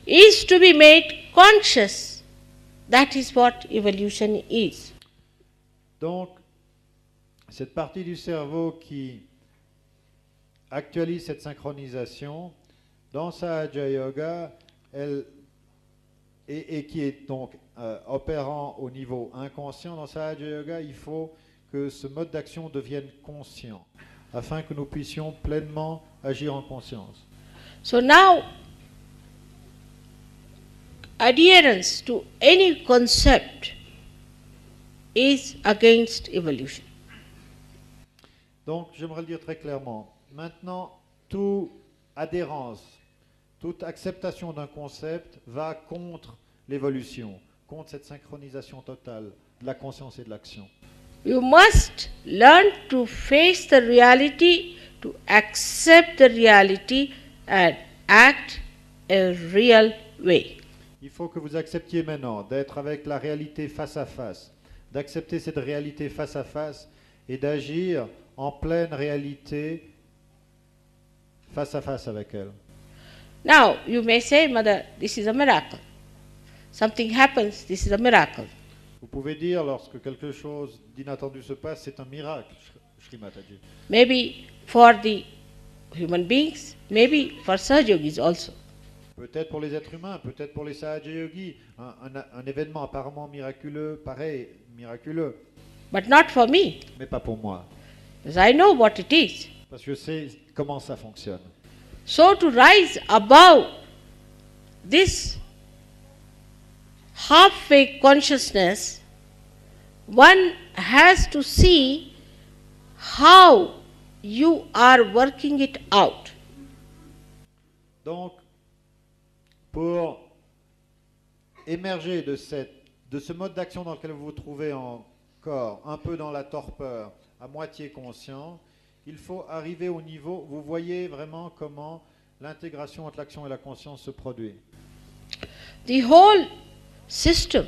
is to be made conscious. That is what evolution is.
Donc, cette partie du cerveau qui actualise cette synchronisation, dans Sahaja Yoga, et qui est donc opérant au niveau inconscient, dans Sahaja Yoga, il faut que ce mode d'action devienne conscient, afin que nous puissions pleinement agir en conscience.
So now, adherence to any concept is against evolution.
Donc, j'aimerais le dire très clairement. Maintenant, toute adhérence, toute acceptation d'un concept va contre l'évolution, contre cette synchronisation totale de la conscience et de l'action.
You must learn to face the reality, to accept the reality and act a real way.
Il faut que vous acceptiez maintenant d'être avec la réalité face à face, d'accepter cette réalité face à face et d'agir en pleine réalité face à face avec elle.
Now, you may say, Mother, this is a miracle. Something happens, this is a miracle.
Vous pouvez dire, lorsque quelque chose d'inattendu se passe, c'est un miracle, Shri Mataji.
Maybe for the human beings, maybe for Sahaja Yogis also.
Peut-être pour les êtres humains, peut-être pour les Sahaja Yogis, un événement apparemment miraculeux, pareil, miraculeux,
But not for me,
mais pas pour moi,
because I know what it is.
parce que je sais comment ça fonctionne.
So to rise above this halfway consciousness, one has to see how you are working it out.
Donc, pour émerger de ce mode d'action dans lequel vous vous trouvez encore, un peu dans la torpeur, à moitié conscient, il faut arriver au niveau, vous voyez vraiment comment l'intégration entre l'action et la conscience se produit.
The whole system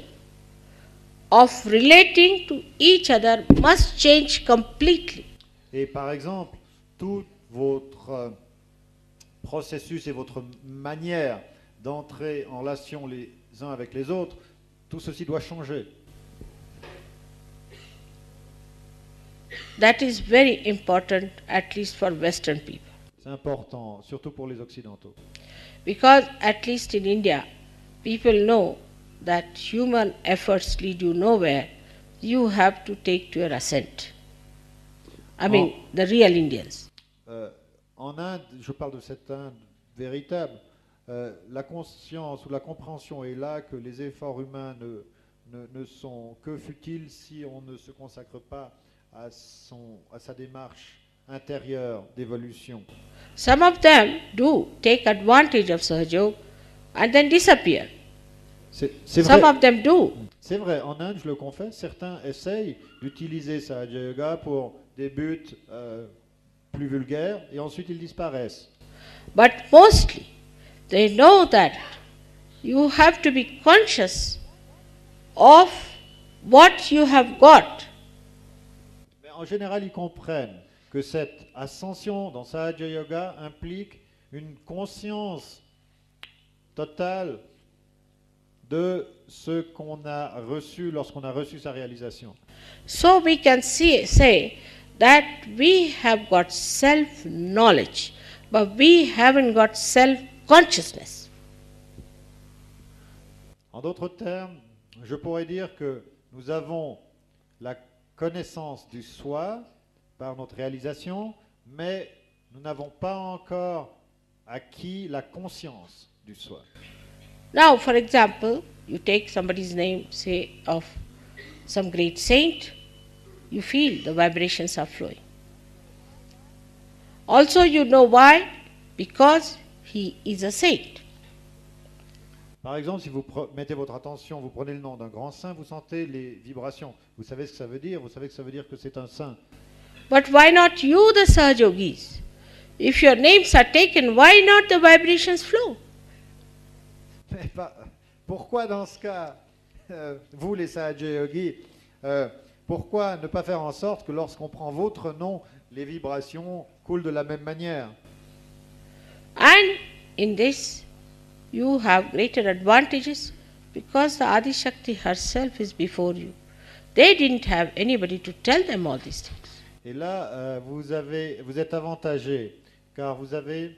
of relating to each other must change completely.
Et par exemple, tout votre processus et votre manière d'entrer en relation les uns avec les autres tout ceci doit changer.
That is very important, at least for Western people.
C'est important, surtout pour les Occidentaux.
Because at least in India, people know that human efforts lead you nowhere. You have to take to your ascent. I mean, the real Indians.
En Inde, je parle de cette Inde véritable, la conscience ou la compréhension est là que les efforts humains ne sont que futiles si on ne se consacre pas à sa démarche intérieure d'évolution.
Some of them do take advantage of Sahaja Yoga and then disappear.
C'est
Some
vrai.
of them do.
C'est vrai, en Inde, je le confesse, certains essayent d'utiliser Sahaja Yoga pour des buts plus vulgaires et ensuite ils disparaissent.
But mostly, they know that you have to be conscious of what you have got.
Mais en général, ils comprennent que cette ascension dans Sahaja Yoga implique une conscience totale de ce qu'on a reçu lorsqu'on a reçu sa réalisation.
So we can say that we have got self-knowledge, but we haven't got self-consciousness.
En d'autres termes, je pourrais dire que nous avons la connaissance du soi par notre réalisation, mais nous n'avons pas encore acquis la conscience du soi.
Now, for example, you take somebody's name, say, of some great saint, you feel the vibrations are flowing. Also, you know why? Because he is a saint.
Par exemple, si vous mettez votre attention, vous prenez le nom d'un grand saint, vous sentez les vibrations. Vous savez ce que ça veut dire, vous savez que ça veut dire que c'est un saint.
But why not you, the Sahajogis? If your names are taken, why not the vibrations flow?
Mais pourquoi dans ce cas, vous les Sahaja Yogis, pourquoi ne pas faire en sorte que lorsqu'on prend votre nom, les vibrations coulent de la même manière?
And in this, you have greater advantages because the Adi Shakti herself is before you. They didn't have anybody to tell them all these things.
Et là, vous êtes avantagé, car vous avez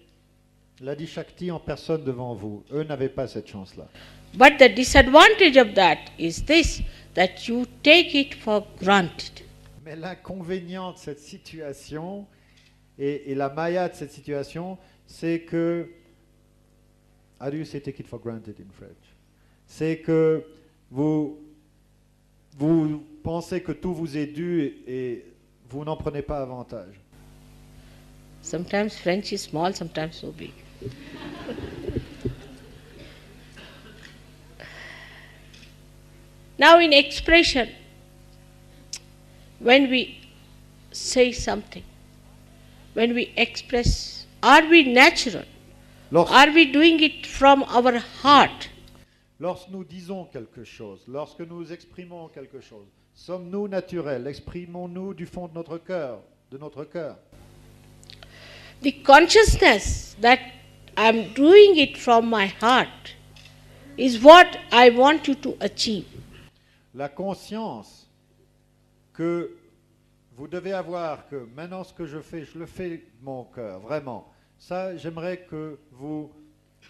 l'Adi Shakti en personne devant vous. Eux n'avaient pas cette chance-là.
But the disadvantage of that is this, that you take it for granted.
Mais l'inconvénient de cette situation, et la maya de cette situation, c'est que, how do you say take it for granted in French? C'est que vous pensez que tout vous est dû et vous n'en prenez pas avantage.
Sometimes French is small, sometimes so big. Now in expression, when we say something, when we express, are we natural? Are we doing it from our heart?
Lorsque nous disons quelque chose, lorsque nous exprimons quelque chose, sommes-nous naturels? Exprimons-nous du fond de notre cœur,
The consciousness that I'm doing it from my heart is what I want you to achieve.
La conscience que vous devez avoir que maintenant ce que je le fais de mon cœur, vraiment. Ça, j'aimerais que vous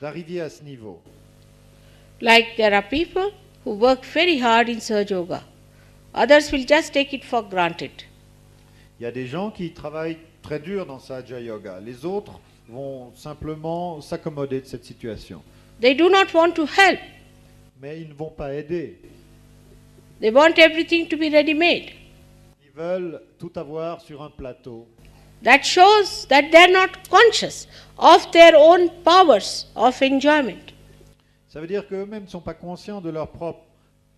arriviez à ce niveau.
Like there are people who work very hard in Sahaja Yoga. Others will just take it for granted.
Il y a des gens qui travaillent très dur dans Sahaja Yoga. Les autres vont simplement s'accommoder de cette situation.
They do not want to help.
Mais ils ne vont pas aider.
They want everything to be ready-made.
Ils veulent tout avoir sur un plateau.
That shows that they are not conscious of their own powers of enjoyment.
Ça veut dire qu'eux-mêmes ne sont pas conscients de leur propre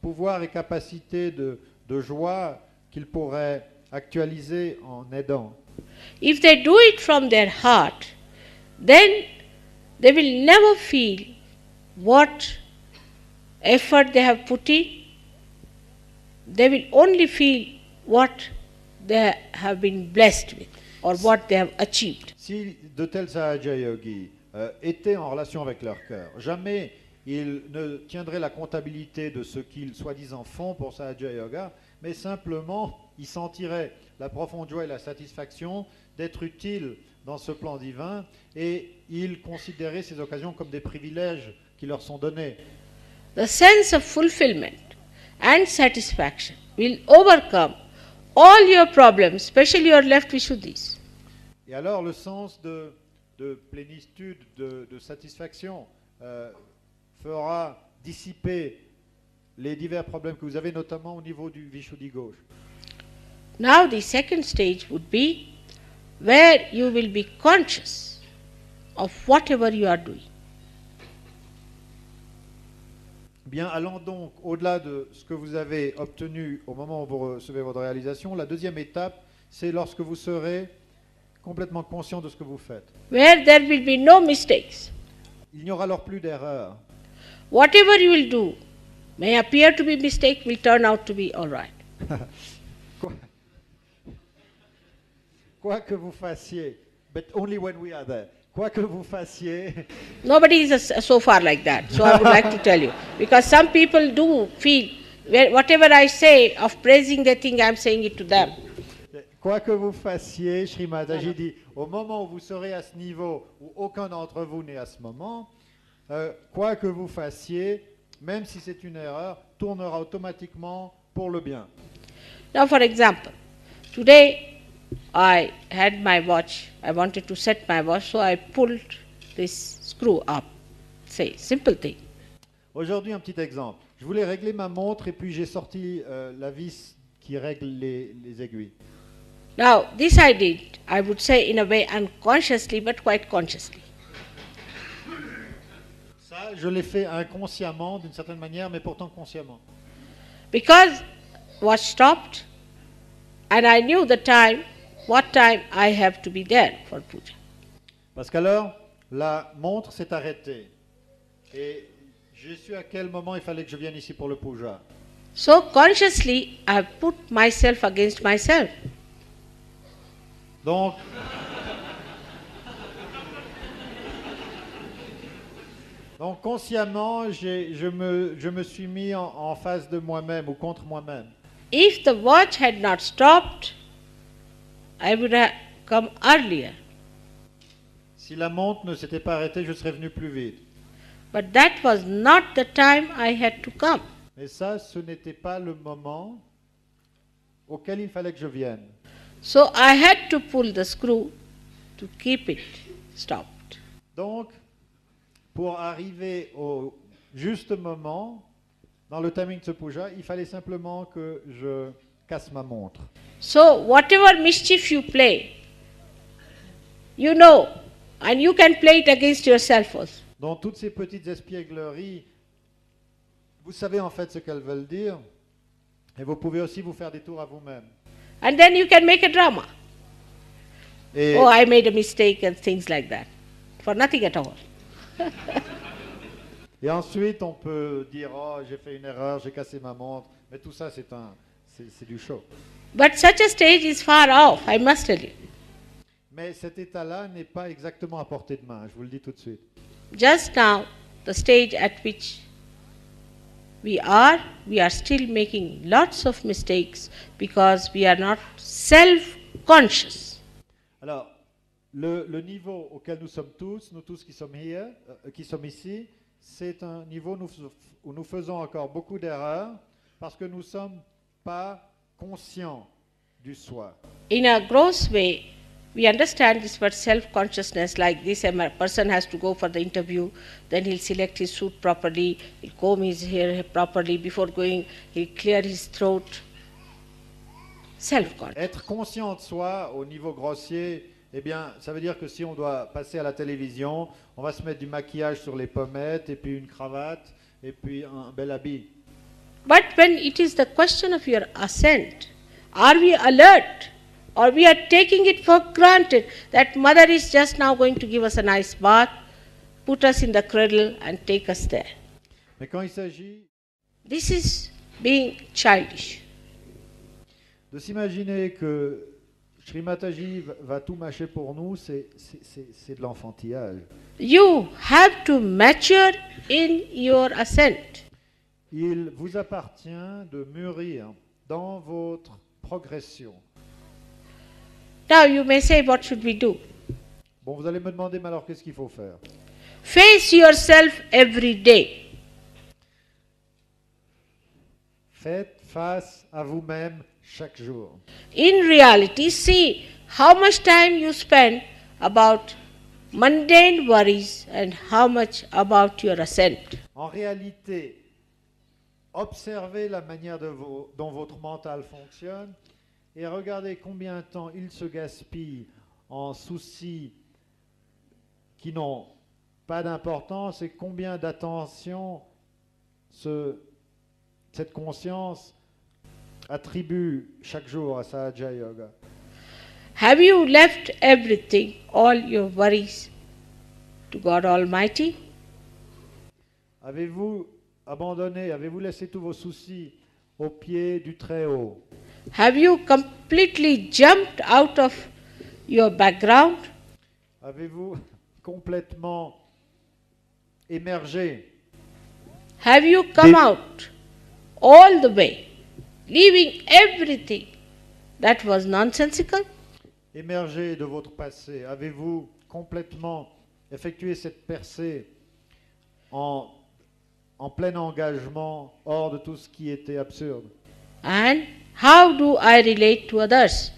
pouvoir et capacité de joie qu'ils pourraient actualiser en aidant.
If they do it from their heart, then they will never feel what effort they have put in. They will only feel what they have been blessed with or what they have achieved.
Si de tels Sahaja Yogis étaient en relation avec leur cœur, jamais il ne tiendrait la comptabilité de ce qu'ils soi-disant font pour sa Hatha Yoga, mais simplement il sentirait la profonde joie et la satisfaction d'être utile dans ce plan divin, et il considérait ces occasions comme des privilèges qui leur sont donnés.
The sense of fulfillment and satisfaction will overcome all your problems, especially your left Vishuddhis.
Et alors le sens de plénitude, de satisfaction fera dissiper les divers problèmes que vous avez, notamment au niveau du Vishuddhi gauche.
Now the second stage would be where you will be conscious of whatever you are doing.
Bien, allons donc au-delà de ce que vous avez obtenu au moment où vous recevez votre réalisation. La deuxième étape, c'est lorsque vous serez complètement conscient de ce que vous faites.
Where there will be no mistakes.
Il n'y aura alors plus d'erreur.
Whatever you will do may appear to be mistake, will turn out to be all right.
Quoi que vous fassiez, but only when we are there. Quoi que vous fassiez,
Nobody is so far like that. So I would like to tell you. Because some people do feel, whatever I say of praising, they think I am saying it to them.
quoi que vous fassiez, Srimataji dit, au moment où vous serez à ce niveau, où aucun d'entre vous n'est à ce moment, quoi que vous fassiez, même si c'est une erreur, tournera automatiquement pour le bien.
Now for example, today I had my watch, I wanted to set my watch, so I pulled this screw up. Say, simple thing.
Aujourd'hui, un petit exemple. Je voulais régler ma montre et puis j'ai sorti la vis qui règle les aiguilles.
Now this I did, I would say in a way unconsciously but quite consciously.
Ça, je l'ai fait inconsciemment d'une certaine manière, mais pourtant consciemment.
Because watch stopped and I knew the time, what time I have to be there for puja.
Parce qu'alors, la montre s'est arrêtée. Et j'ai su à quel moment il fallait que je vienne ici pour le puja.
So consciously I put myself against myself.
Donc, consciemment, je me suis mis en face de moi-même ou contre moi-même.
If the watch had not stopped, I would have come earlier.
Si la montre ne s'était pas arrêtée, je serais venu plus vite.
But that was not the time I had to come.
Mais ça, ce n'était pas le moment auquel il fallait que je vienne.
So I had to pull the screw to keep it stopped.
Donc, pour arriver au juste moment, dans le timing de ce puja, il fallait simplement que je casse ma montre.
So whatever mischief you play, you know, and you can play it against yourself also.
Donc, toutes ces petites espiègleries, vous savez en fait ce qu'elles veulent dire, et vous pouvez aussi vous faire des tours à vous-même.
And then you can make a drama.
Et,
Oh, I made a mistake and things like that. For nothing at all.
et ensuite, on peut dire, oh, j'ai fait une erreur, j'ai cassé ma montre, mais tout ça, c'est du show.
But such a stage is far off, I must tell you.
Mais cet état-là n'est pas exactement à portée de main, je vous le dis tout de suite.
Just now, the stage at which we are still making lots of mistakes because we are not self-conscious.
Alors, le niveau auquel nous tous qui sommes ici, c'est un niveau où nous faisons encore beaucoup d'erreurs parce que nous ne sommes pas conscients du soi.
In a gross way, we understand this word self-consciousness like this. A person has to go for the interview, then he'll select his suit properly, he'll comb his hair properly, before going he'll clear his throat. Self-conscious.
Être conscient de soi au niveau grossier, eh bien, ça veut dire que si on doit passer à la télévision, on va se mettre du maquillage sur les pommettes, et puis une cravate, et puis un bel habit.
But when it is the question of your ascent, are we alert? Or we are taking it for granted that mother is just now going to give us a nice bath, put us in the cradle and take us there.
Mais quand il s'agit
This is being childish.
de s'imaginer que Sri Mataji va tout mâcher pour nous, c'est de l'enfantillage.
You have to mature in your ascent.
Il vous appartient de mûrir dans votre progression.
Now you may say, what should we do?
Bon, vous allez me demander, mais alors qu'est-ce qu'il faut faire?
Face yourself every day.
Faites face à vous-même chaque jour.
In reality, see how much time you spend about mundane worries and how much about your ascent.
En réalité, observez la manière dont votre mental fonctionne et regardez combien de temps il se gaspille en soucis qui n'ont pas d'importance et combien d'attention cette conscience attribue chaque jour à Sahaja Yoga.
Have you left everything, all your worries, to God Almighty?
Avez-vous abandonné, avez-vous laissé tous vos soucis au pied du Très-Haut?
Have you completely jumped out of your background?
Avez-vous complètement émergé?
Have you come out all the way, leaving everything that was nonsensical?
Émergé de votre passé? Avez-vous complètement effectué cette percée en plein engagement hors de tout ce qui était absurde?
And how do I relate to others?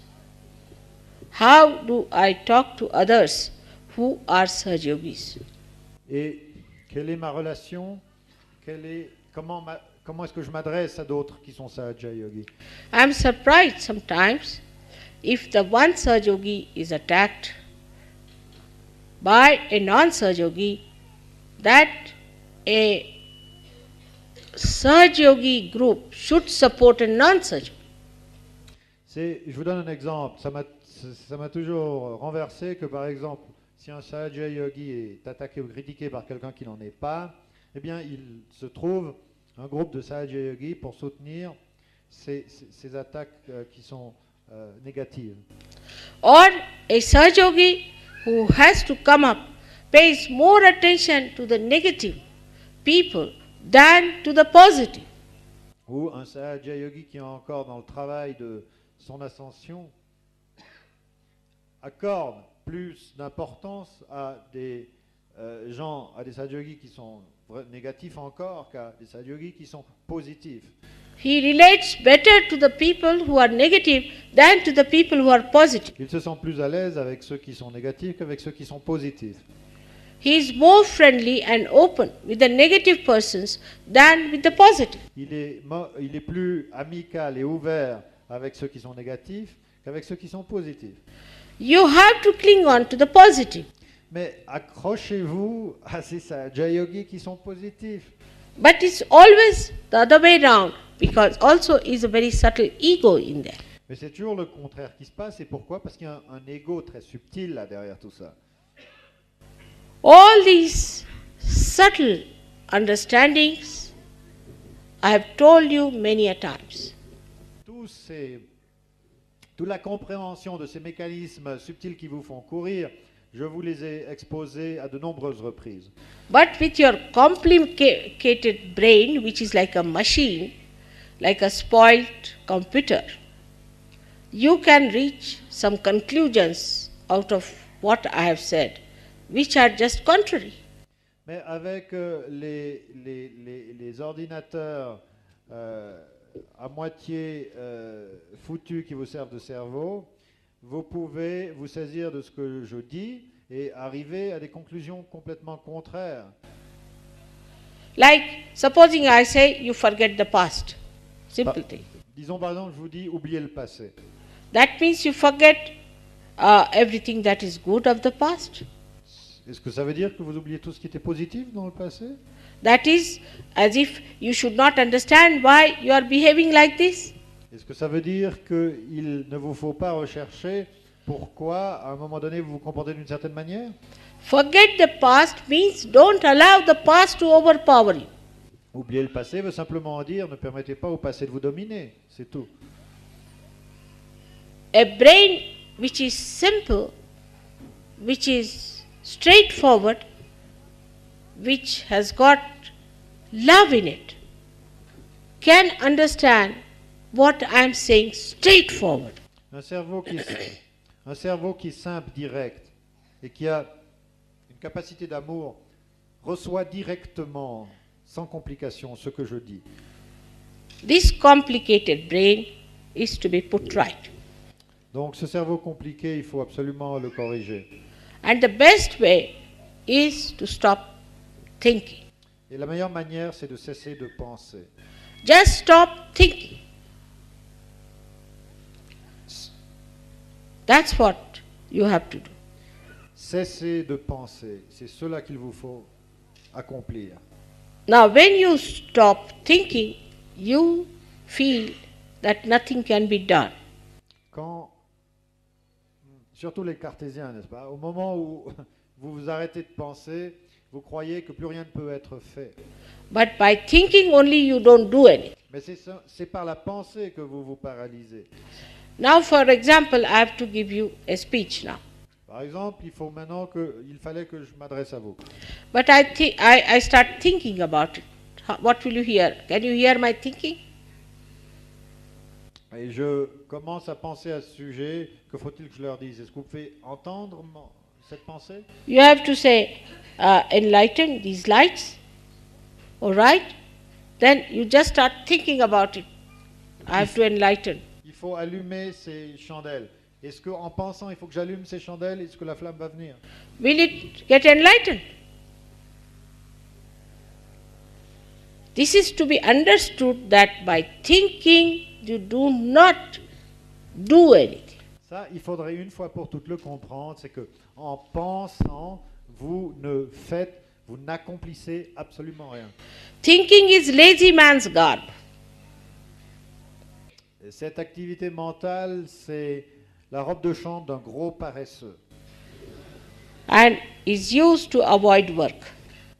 How do I talk to others who are Sahaja Yogis?
Et quelle est ma relation? Comment est-ce que je m'adresse à d'autres qui sont Sahaja Yogis?
I am surprised sometimes if the one Sahaja Yogi is attacked by a non-Sahaja Yogi, that a Sahaja Yogi group should support a non-Sahaja Yogi.
Je vous donne un exemple. Ça m'a toujours renversé que, par exemple, si un Sahaja Yogi est attaqué ou critiqué par quelqu'un qui n'en est pas, eh bien, il se trouve un groupe de Sahaja Yogi pour soutenir ces attaques qui sont négatives.
Or a Sahaja Yogi who has to come up pays more attention to the negative people than to the positive.
Ou un Sahaja Yogi qui est encore dans le travail de son ascension accorde plus d'importance à des à des Sahaja Yogis qui sont négatifs encore qu'à des Sahaja Yogis qui sont positifs.
He relates better to the people who are negative than to the people who are positive.
Il se sent plus à l'aise avec ceux qui sont négatifs qu'avec ceux qui sont positifs.
He is more friendly and open with the negative persons than with the positive.
Il est plus amical et ouvert avec ceux qui sont négatifs qu'avec ceux qui sont positifs.
You have to cling on to the positive.
Mais accrochez-vous à ces Sahaja Yogis qui sont positifs.
But it's always the other way round because also is a very subtle ego in there.
Mais c'est toujours le contraire qui se passe. Et pourquoi? Parce qu'il y a un ego très subtil là derrière tout ça.
All these subtle understandings I have told you many a times.
Toute la compréhension de ces mécanismes subtils qui vous font courir, je vous les ai exposés à de nombreuses reprises.
But with your complicated brain, which is like a machine, like a spoiled computer, you can reach some conclusions out of what I have said, which are just contrary.
Mais avec les ordinateurs à moitié foutus qui vous servent de cerveau, vous pouvez vous saisir de ce que je dis et arriver à des conclusions complètement contraires.
Like, supposing I say you forget the past. Simple thing.
Disons par exemple, je vous dis oubliez le passé.
That means you forget everything that is good of the past.
Est-ce que ça veut dire que vous oubliez tout ce qui était positif dans le passé?
That is as if you should not understand why you are behaving like this.
Est-ce que ça veut dire qu'il ne vous faut pas rechercher pourquoi, à un moment donné, vous vous comportez d'une certaine manière?
Forget the past means don't allow the past to overpower you.
Oublier le passé veut simplement dire ne permettez pas au passé de vous dominer, c'est tout.
A brain which is simple, which is straightforward, which has got love in it, can understand what I am saying straightforward.
Un cerveau qui est simple, direct, et qui a une capacité d'amour, reçoit directement, sans complication, ce que je dis.
This complicated brain is to be put right.
Donc ce cerveau compliqué, il faut absolument le corriger.
And the best way is to stop thinking.
Et la meilleure manière, c'est de cesser de penser.
Just stop thinking. That's what you have to do.
Cessez de penser. C'est cela qu'il vous faut accomplir.
Now, when you stop thinking, you feel that nothing can be done.
Quand, surtout les cartésiens, n'est-ce pas? Au moment où vous vous arrêtez de penser, vous croyez que plus rien ne peut être fait.
But by thinking only, you don't do anything.
Mais c'est par la pensée que vous vous paralysez.
Now, for example, I have to give you a speech now.
Par exemple, il fallait que je m'adresse à vous.
But I start thinking about it. What will you hear? Can you hear my thinking?
Et je commence à penser à ce sujet. Que faut-il que je leur dise? Est-ce que vous pouvez entendre cette pensée?
You have to say, enlighten these lights. All right? Then you just start thinking about it. I have to enlighten.
Il faut allumer ces chandelles. Est-ce qu'en pensant, il faut que j'allume ces chandelles? Est-ce que la flamme va venir?
Will it get enlightened? This is to be understood that by thinking you do not do anything.
Ça, il faudrait une fois pour toutes le comprendre, c'est que en pensant, vous n'accomplissez absolument rien.
Thinking is lazy man's garb.
Et cette activité mentale, c'est la robe de chambre d'un gros paresseux.
And is used to avoid work.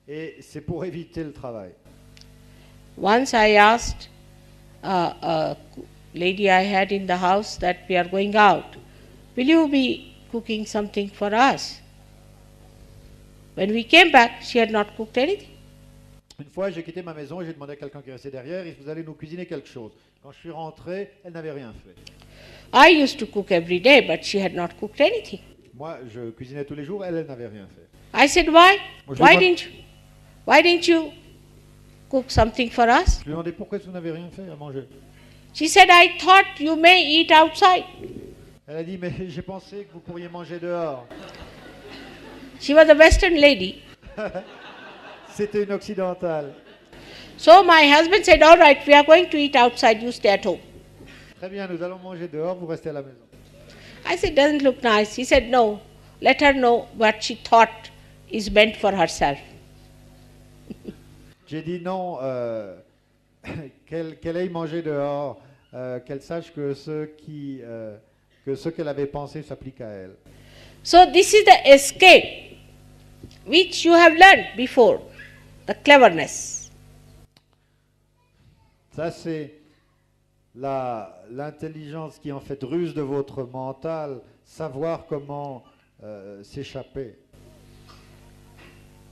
Et c'est pour éviter le travail.
Once I asked a lady I had in the house that we are going out, will you be cooking something for us? When we came back, she had not cooked anything.
Une fois, j'ai quitté ma maison et j'ai demandé à quelqu'un qui restait derrière, vous allez nous cuisiner quelque chose. Quand je suis rentré, elle n'avait rien fait.
I used to cook every day, but she had not cooked anything.
Moi, je cuisinais tous les jours, elle n'avait rien fait.
I said, why?
Moi,
Why didn't you cook something for us?
Je lui ai demandé pourquoi vous n'avez rien fait à manger.
She said, I thought you may eat outside.
Elle a dit, mais j'ai pensé que vous pourriez manger dehors.
She was a Western lady.
C'était une occidentale.
So my husband said, all right, we are going to eat outside, you stay at home.
Très bien, nous allons manger dehors, vous restez à la maison.
I said, doesn't look nice. He said, no, let her know what she thought is meant for herself.
J'ai dit non, qu'elle aille manger dehors, qu'elle sache que ce qu'elle avait pensé s'applique à elle.
So this is the escape which you have learned before, the cleverness.
Ça, c'est l'intelligence qui en fait ruse de votre mental, savoir comment s'échapper.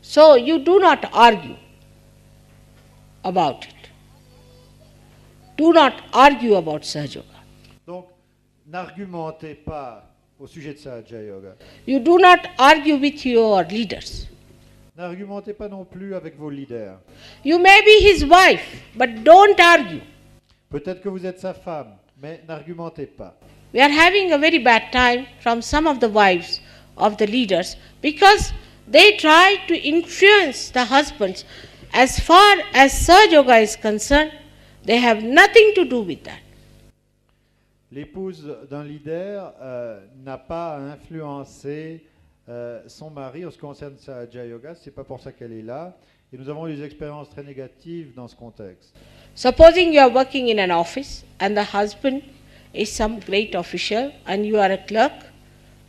So you do not argue about it. Do not argue about Sahaja Yoga.
Donc, n'argumentez pas au sujet de Sahaja Yoga.
You do not argue with your leaders.
N'argumentez pas non plus avec vos leaders.
You may be his wife, but don't argue.
Peut-être que vous êtes sa femme, mais n'argumentez pas.
We are having a very bad time from some of the wives of the leaders because they try to influence the husbands. As far as Sahaja Yoga is concerned, they have nothing to do with that.
L'épouse d'un leader n'a pas à influencer son mari en ce qui concerne Sahaja Yoga, c'est pas pour ça qu'elle est là. Et nous avons eu des expériences très négatives dans ce contexte.
Supposing you are working in an office and the husband is some great official and you are a clerk,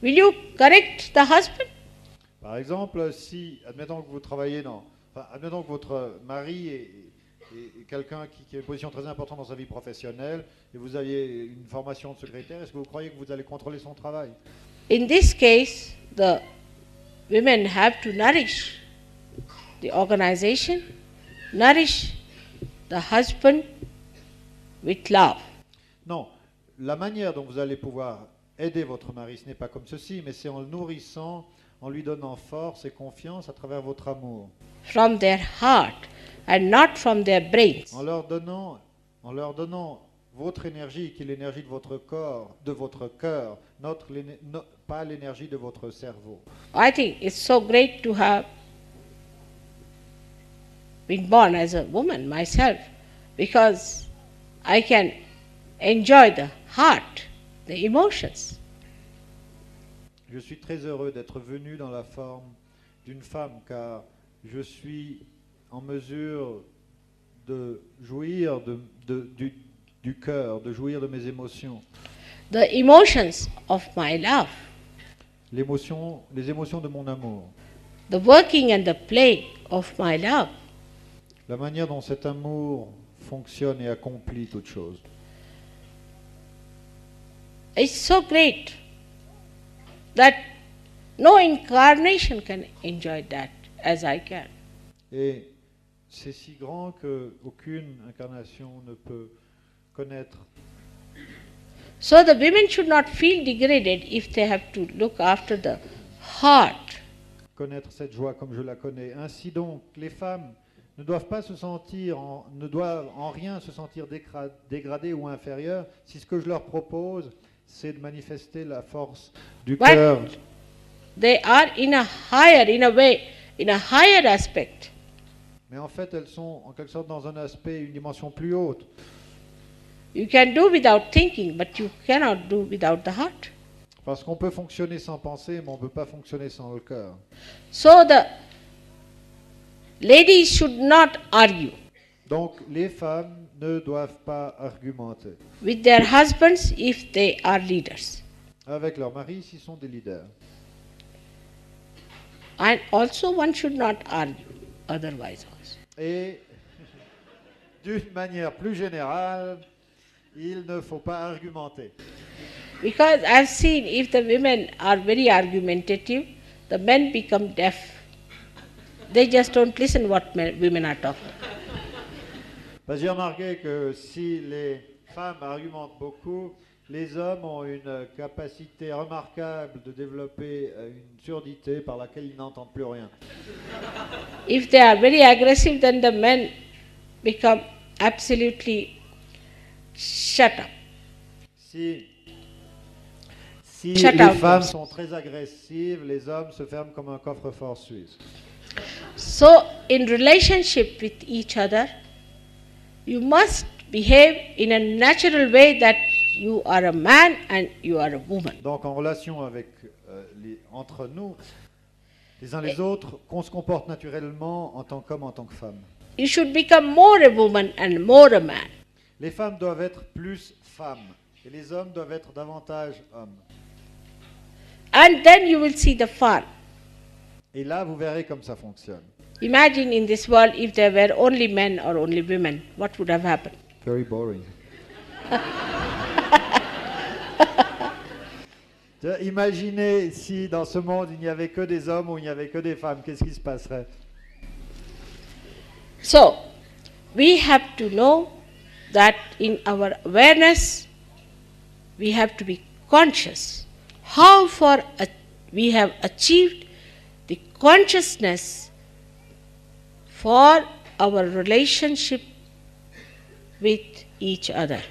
will you correct the husband?
Par exemple, si, admettons que vous travaillez admettons que votre mari et quelqu'un qui a une position très importante dans sa vie professionnelle, et vous aviez une formation de secrétaire, est-ce que vous croyez que vous allez contrôler son travail?
In this case, the women have to nourish the organization, nourish the husband with love.
Non, la manière dont vous allez pouvoir aider votre mari, ce n'est pas comme ceci, mais c'est en le nourrissant, en lui donnant force et confiance à travers votre amour.
From their heart and not from their brains.
En leur donnant votre énergie, qui est l'énergie de votre corps, de votre cœur, pas l'énergie de votre cerveau.
I think it's so great to have been born as a woman myself, because I can enjoy the heart, the emotions.
Je suis très heureux d'être venu dans la forme d'une femme, car je suis en mesure de jouir du cœur, de jouir de mes émotions.
The emotions of my love,
Les émotions de mon amour.
the working and the play of my love.
La manière dont cet amour fonctionne et accomplit toute chose.
It's so great that no incarnation can enjoy that as I can.
Et c'est si grand qu'aucune incarnation ne peut connaître.
So the women should not feel degraded if they have to look after the heart.
Connaître cette joie comme je la connais. Ainsi donc, les femmes ne doivent en rien se sentir dégradées ou inférieures si ce que je leur propose, c'est de manifester la force du
But
cœur.
they are in a higher aspect.
Mais en fait, elles sont en quelque sorte dans un aspect, une dimension plus haute.
You can do without thinking, but you cannot do without the heart.
Parce qu'on peut fonctionner sans penser, mais on ne peut pas fonctionner sans le cœur.
So the ladies should not argue
Donc, les femmes ne doivent pas argumenter
with their husbands if they are leaders.
avec leur mari s'ils sont des leaders.
And also one should not argue otherwise also.
Et d'une manière plus générale, il ne faut pas argumenter.
Because I've seen if the women are very argumentative, the men become deaf. They just don't listen what women are talking.
Parce que j'ai remarqué que si les femmes argumentent beaucoup, les hommes ont une capacité remarquable de développer une surdité par laquelle ils n'entendent plus rien.
If they are very aggressive, then the men become absolutely shut up.
Si
Shut
les
out
femmes
themselves.
sont très agressives, les hommes se ferment comme un coffre-fort suisse.
So, in relationship with each other, you must behave in a natural way that you are a man and you are a woman.
Donc en relation avec entre nous, les uns les autres, qu'on se comporte naturellement en tant qu'homme, en tant que femme.
You should become more a woman and more a man.
Les femmes doivent être plus femmes et les hommes doivent être davantage hommes.
And then you will see the fun.
Et là, vous verrez comme ça fonctionne.
Imagine in this world if there were only men or only women, what would have happened?
Very boring. Imaginez si dans ce monde il n'y avait que des hommes ou il n'y avait que des femmes, qu'est-ce qui se passerait?
So, we have to know that in our awareness, we have to be conscious how far we have achieved the consciousness for our relationship with each other.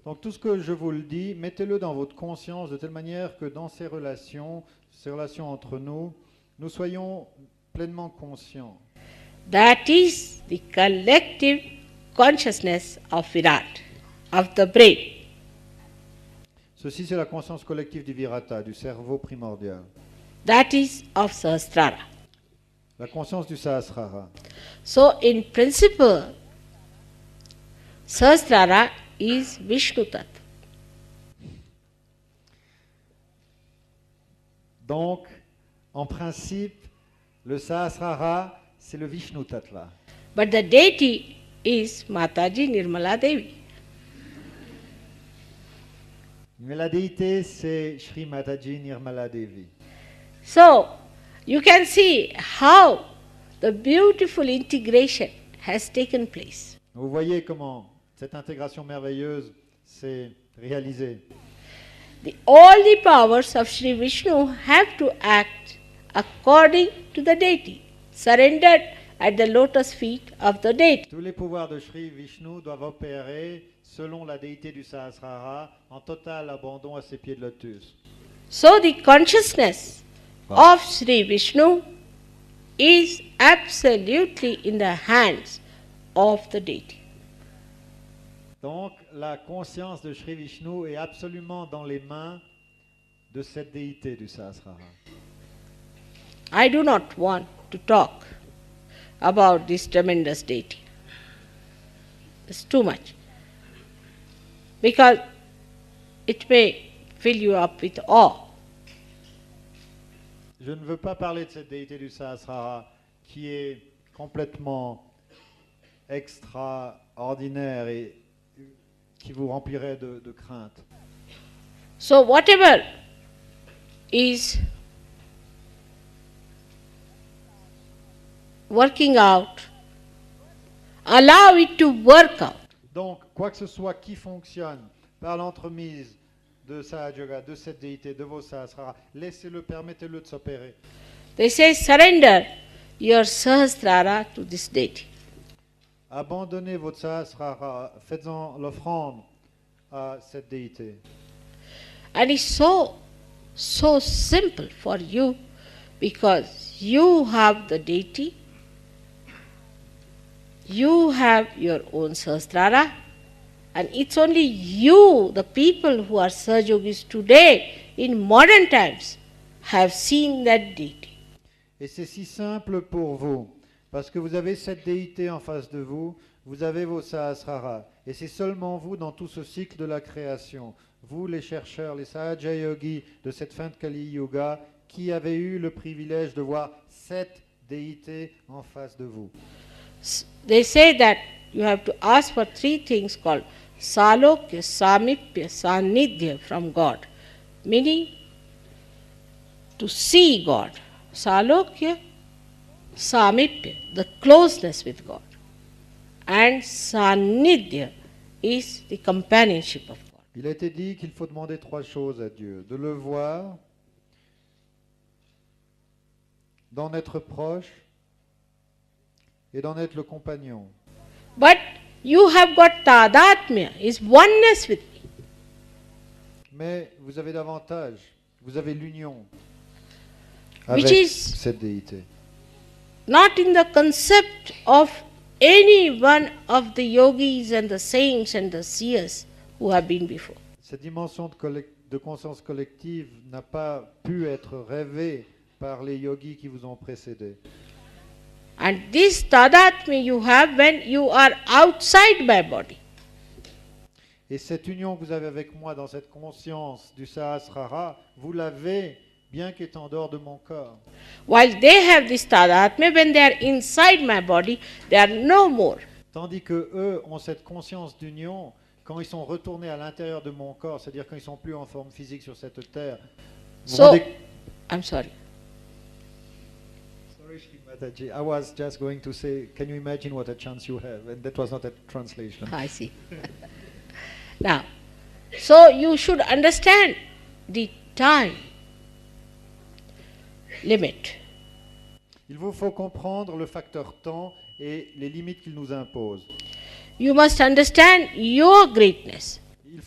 Donc tout ce que je vous le dis, mettez-le dans votre conscience de telle manière que dans ces relations entre nous, nous soyons pleinement conscients.
That is the collective consciousness of Virat, of the brain.
Ceci, c'est la conscience collective du Virata, du cerveau primordial.
That is of Sahasrara.
La conscience du Sahasrara.
So, in principle, Sahasrara is Vishnu Tattva.
Donc, en principe, le Sahasrara, c'est le Vishnu Tattva.
But the deity is Mataji Nirmala Devi.
Mais la déité, c'est Shri Mataji Nirmala Devi.
So, you can see how the beautiful integration has taken place.
Vous voyez comment cette intégration merveilleuse s'est réalisée.
All the powers of Sri Vishnu have to act according to the deity, surrendered at the lotus feet of the deity.
Tous les pouvoirs de Shri Vishnu doivent opérer selon la déité du Sahasrara en total abandon à ses pieds de lotus.
So the consciousness of Sri Vishnu is absolutely in the hands of the deity.
Donc la conscience de Shri Vishnu est absolument dans les mains de cette déité du Sahasrara.
I do not want to talk about this tremendous deity. It's too much. Because it may fill you up with awe.
Je ne veux pas parler de cette déité du Sahasrara qui est complètement extraordinaire et qui vous remplirait de crainte.
So whatever is working out, allow it to work out.
Donc, quoi que ce soit qui fonctionne par l'entremise de Sahaja, de cette déité, de vos Sahasrara, laissez-le, permettez-le de s'opérer.
They say surrender your Sahasrara to this deity.
Abandonnez votre Sahasrara, faites-en l'offrande à cette déité.
And it's so simple for you because you have the deity, you have your own Sahasrara, and it's only you, the people who are Sahajogis today, in modern times, have seen that deity.
Et c'est si simple pour vous, parce que vous avez cette déité en face de vous, vous avez vos Sahasrara, et c'est seulement vous dans tout ce cycle de la création, vous les chercheurs, les Sahaja Yogis de cette fin de Kali Yuga, qui avez eu le privilège de voir cette déité en face de vous.
They say that you have to ask for three things called Salokya, Samipya, Sanidhya from God, meaning to see God. Salokya, Samipya, the closeness with God, and Sanidhya is the companionship of God.
Il a été dit qu'il faut demander trois choses à Dieu, de le voir, d'en être proche et d'en être le compagnon.
But you have got Tadatmya, is oneness with me.
Mais vous avez davantage, vous avez l'union
Which
avec
is
cette déité.
not in the concept of any one of the yogis and the saints and the seers who have been before.
Cette dimension de conscience collective n'a pas pu être rêvée par les yogis qui vous ont précédé.
And this Tadatmya you have when you are outside my body.
Et cette union que vous avez avec moi dans cette conscience du Sahasrara, vous l'avez bien qu'étant dehors de mon corps.
While they have this Tadatmya, when they are inside my body, they are no more.
Tandis que eux ont cette conscience d'union quand ils sont retournés à l'intérieur de mon corps, c'est-à-dire quand ils sont plus en forme physique sur cette terre. Vous
So,
rendez-
I'm sorry.
Sorry, Shri Mataji, I was just going to say, can you imagine what a chance you have? And that was not a translation.
I see. Now, so you should understand the time limit.
Il vous faut comprendre le facteur temps et les limites qu'il nous impose.
You must understand your greatness.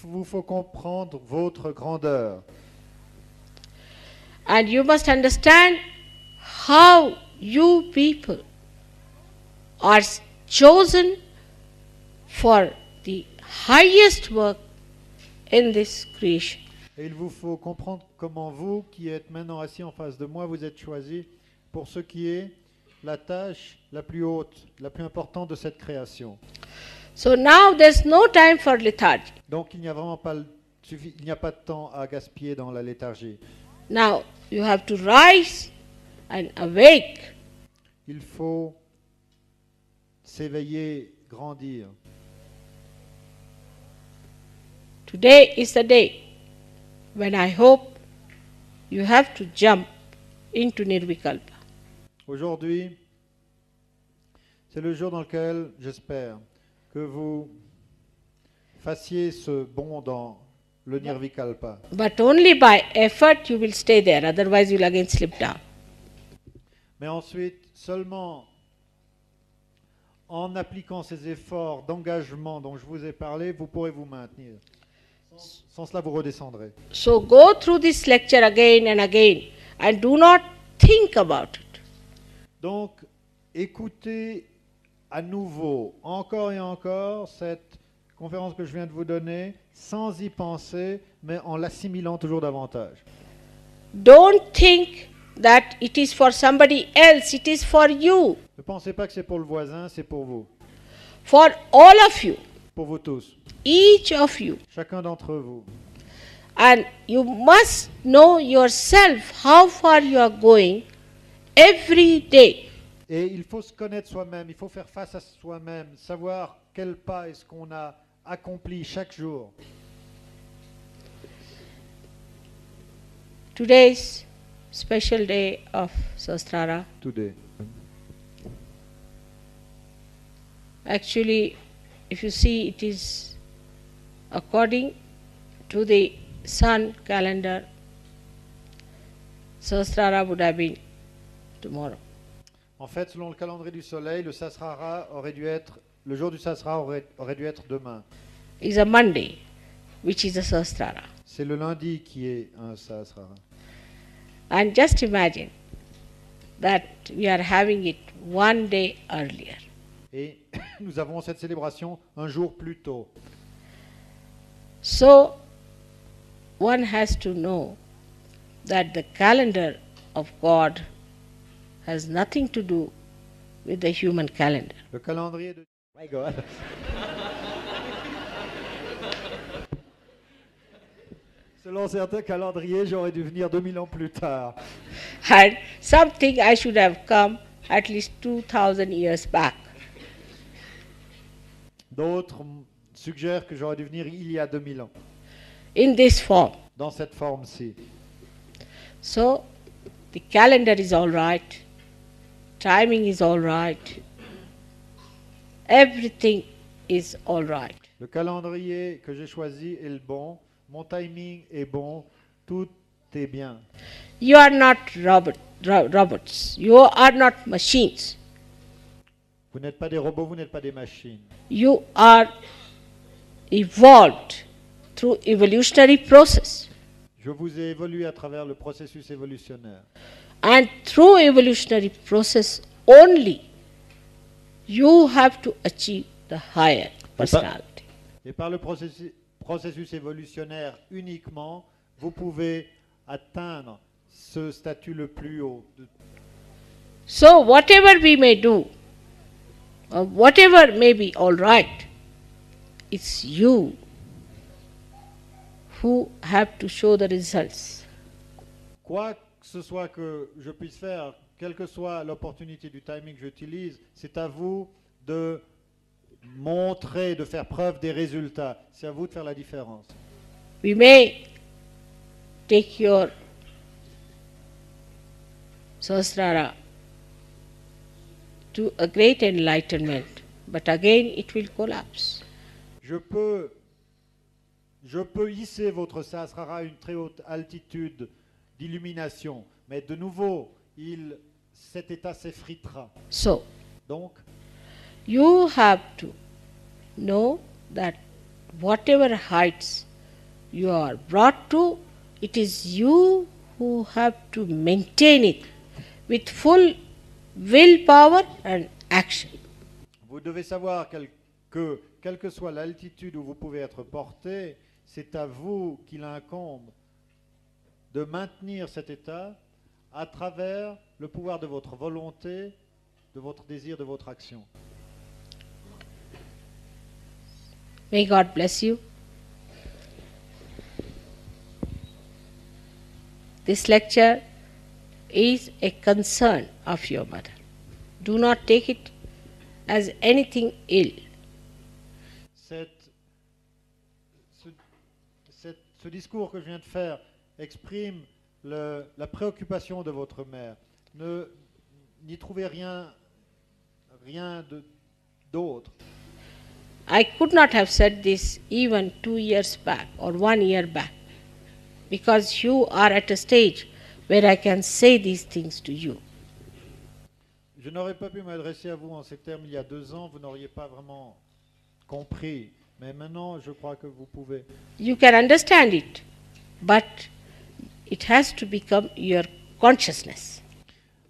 Vous faut comprendre votre grandeur.
And you must understand how you people are chosen for the highest work in this creation.
Et il vous faut comprendre comment vous, qui êtes maintenant assis en face de moi, vous êtes choisis pour ce qui est la tâche la plus haute, la plus importante de cette création.
So now there's no time for lethargy.
Donc il n'y a vraiment pas, il n'y a pas de temps à gaspiller dans la léthargie.
Now you have to rise and awake.
Il faut s'éveiller grandir.
Today is the day when I hope you have to jump into Nirvikalpa.
Aujourd'hui, c'est le jour dans lequel j'espère que vous fassiez ce bond dans le Nirvikalpa.
But only by effort you will stay there, otherwise you will again slip down.
Mais ensuite, seulement en appliquant ces efforts d'engagement dont je vous ai parlé, vous pourrez vous maintenir. Sans cela, vous redescendrez.
So go through this lecture again and do not think about it.
Donc, écoutez à nouveau, encore et encore, cette conférence que je viens de vous donner, sans y penser, mais en l'assimilant toujours davantage.
Don't think that it is for somebody else, it is for you,
Ne pensez pas que c'est pour le voisin, c'est pour vous.
for all of you,
Pour vous tous.
each of you.
Chacun d'entre vous.
And you must know yourself how far you are going every day.
Et il faut se connaître soi-même, il faut faire face à soi-même, savoir quel pas est-ce qu'on a accompli chaque jour.
Today's special day of Sahasrara.
Today.
Actually, if you see, it is according to the sun calendar, Sahasrara would have been tomorrow.
En fait, selon le calendrier du soleil, le Sahasrara aurait dû être, le jour du Sahasrara aurait dû être demain.
It's a Monday, which is a Sahasrara.
C'est le lundi qui est un Sahasrara.
And just imagine that we are having it one day earlier.
Et nous avons cette célébration un jour plus tôt.
So, one has to know that the calendar of God has nothing to do with the human calendar.
Le calendrier de... My God. Selon certains calendriers, j'aurais dû venir 2000 ans plus tard.
And something I should have come at least 2000 years back.
D'autres suggèrent que j'aurais dû venir il y a 2000 ans,
In this form.
dans cette forme-ci.
So, the calendar is all right, timing is all right, everything is all right.
Le calendrier que j'ai choisi est le bon, mon timing est bon, tout est bien.
You are not robots, you are not machines.
Vous n'êtes pas des robots, vous n'êtes pas des machines.
You are evolved through evolutionary process.
Je vous ai évolué à travers le processus évolutionnaire.
And through evolutionary process only, you have to achieve the higher personality.
Et par le processus évolutionnaire uniquement, vous pouvez atteindre ce statut le plus haut.
So whatever we may do, or whatever may be all right, it's you who have to show the results.
Quoi que ce soit que je puisse faire, quelle que soit l'opportunité du timing que j'utilise, c'est à vous de montrer, de faire preuve des résultats. C'est à vous de faire la différence.
We may take your Sahasrara to a great enlightenment, but again it will collapse.
Je peux hisser votre Sahasrara à une très haute altitude d'illumination, mais de nouveau, cet état s'effritera.
So,
Donc,
you have to know that whatever heights you are brought to, it is you who have to maintain it with full willpower and action.
vous devez savoir que quelle que soit l'altitude où vous pouvez être porté, c'est à vous qu'il incombe de maintenir cet état à travers le pouvoir de votre volonté, de votre désir, de votre action.
May God bless you. This lecture is a concern of your mother. Do not take it as anything ill.
ce discours que je viens de faire exprime la préoccupation de votre mère. N'y trouvez rien d'autre.
I could not have said this even 2 years back or 1 year back, because you are at a stage where I can say these things to you.
Je n'aurais pas pu m'adresser à vous en ces termes il y a 2 ans, vous n'auriez pas vraiment compris. Mais maintenant, je crois que vous pouvez.
You can understand it, but it has to become your consciousness.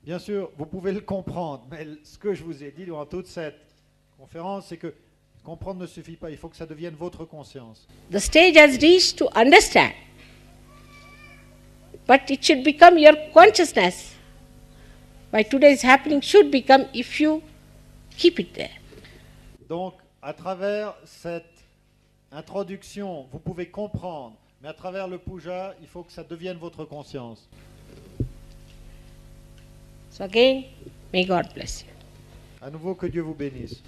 Bien sûr, vous pouvez le comprendre, mais ce que je vous ai dit durant toute cette conférence, c'est que comprendre ne suffit pas, il faut que ça devienne votre conscience.
The stage has reached to understand, but it should become your consciousness. Why today's happening should become if you keep it there.
Donc, à travers cette introduction, vous pouvez comprendre, mais à travers le puja, il faut que ça devienne votre conscience.
So again, may God bless you.
À nouveau, que Dieu vous bénisse.